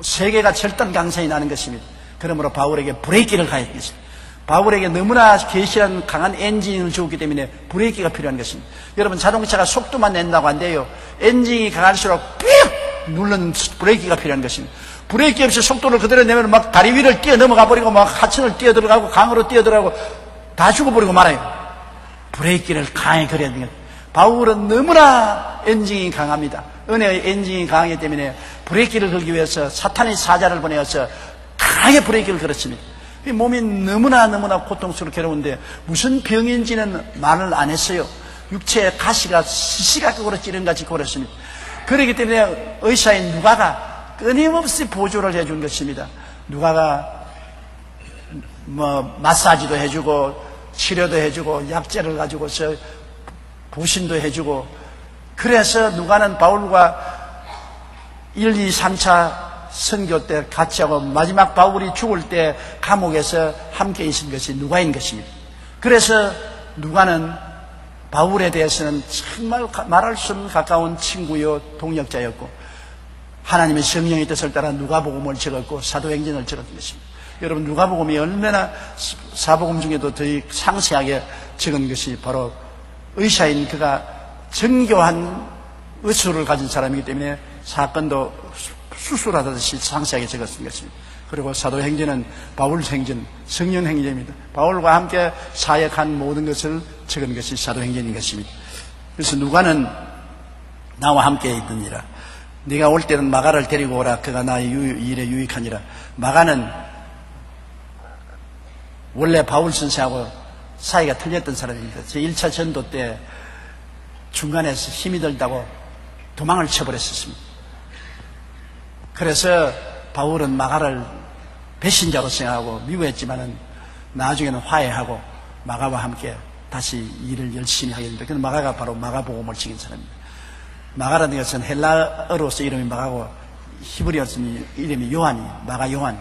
세계가 절단강산이 나는 것입니다. 그러므로 바울에게 브레이크를 가야 되겠습니다. 바울에게 너무나 계시란 강한 엔진을 주었기 때문에 브레이크가 필요한 것입니다. 여러분, 자동차가 속도만 낸다고 안 돼요. 엔진이 강할수록 삐 누르는 브레이크가 필요한 것입니다. 브레이크 없이 속도를 그대로 내면 막 다리 위를 뛰어 넘어가 버리고 막 하천을 뛰어 들어가고 강으로 뛰어 들어가고 다 죽어버리고 말아요. 브레이크를 강하게 걸어야 됩니다. 바울은 너무나 엔진이 강합니다. 은혜의 엔진이 강하기 때문에 브레이크를 걸기 위해서 사탄의 사자를 보내어서 강하게 브레이크를 걸었습니다. 몸이 너무나 고통스럽고 괴로운데 무슨 병인지는 말을 안 했어요. 육체의 가시가 시시각각으로 찌른같이 걸었습니다. 그렇기 때문에 의사인 누가가 끊임없이 보조를 해준 것입니다. 누가가 마사지도 해주고 치료도 해주고 약재를 가지고서 부신도 해주고 그래서 누가는 바울과 1, 2, 3차 선교 때 같이 하고 마지막 바울이 죽을 때 감옥에서 함께 있은 것이 누가인 것입니다. 그래서 누가는 바울에 대해서는 정말 말할 수 없는 가까운 친구요 동역자였고 하나님의 성령의 뜻을 따라 누가복음을 적었고 사도행전을 적었던 것입니다. 여러분, 누가복음이 얼마나 사복음 중에도 더 상세하게 적은 것이 바로 의사인 그가 정교한 의술을 가진 사람이기 때문에 사건도 수술하듯이 상세하게 적었던 것입니다. 그리고 사도행전은 바울행전, 성령행전입니다. 바울과 함께 사역한 모든 것을 적은 것이 사도행전인 것입니다. 그래서 누가는 나와 함께 있느니라. 네가 올 때는 마가를 데리고 오라. 그가 나의 일에 유익하니라. 마가는 원래 바울 선생하고 사이가 틀렸던 사람입니다. 제1차 전도 때 중간에서 힘이 들다고 도망을 쳐버렸었습니다. 그래서 바울은 마가를 배신자로 생각하고 미워했지만은 나중에는 화해하고 마가와 함께 다시 일을 열심히 하게 됩니다. 그래서 마가가 바로 마가복음을 지킨 사람입니다. 마가라는 것은 헬라어로서 이름이 마가고 히브리어로서 이름이 요한이, 마가 요한.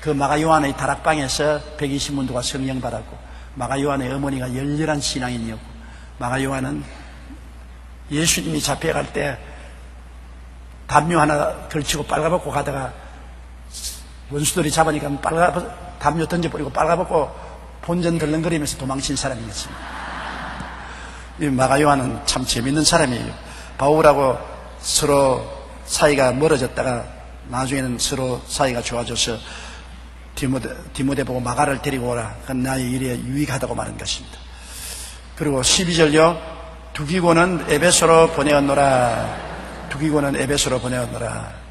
그 마가 요한의 다락방에서 120문도가 성령 받았고, 마가 요한의 어머니가 열렬한 신앙인이었고, 마가 요한은 예수님이 잡혀갈 때 담요 하나 걸치고 빨가벗고 가다가 원수들이 잡으니까 담요 던져버리고 빨가벗고 본전 덜렁거리면서 도망친 사람이었습니다. 이 마가 요한은 참 재밌는 사람이에요. 바울하고 서로 사이가 멀어졌다가 나중에는 서로 사이가 좋아져서 디모데 보고 마가를 데리고 오라. 그건 나의 일에 유익하다고 말한 것입니다. 그리고 12절요. 두기고는 에베소로 보내었노라. 두기고는 에베소로 보내었노라.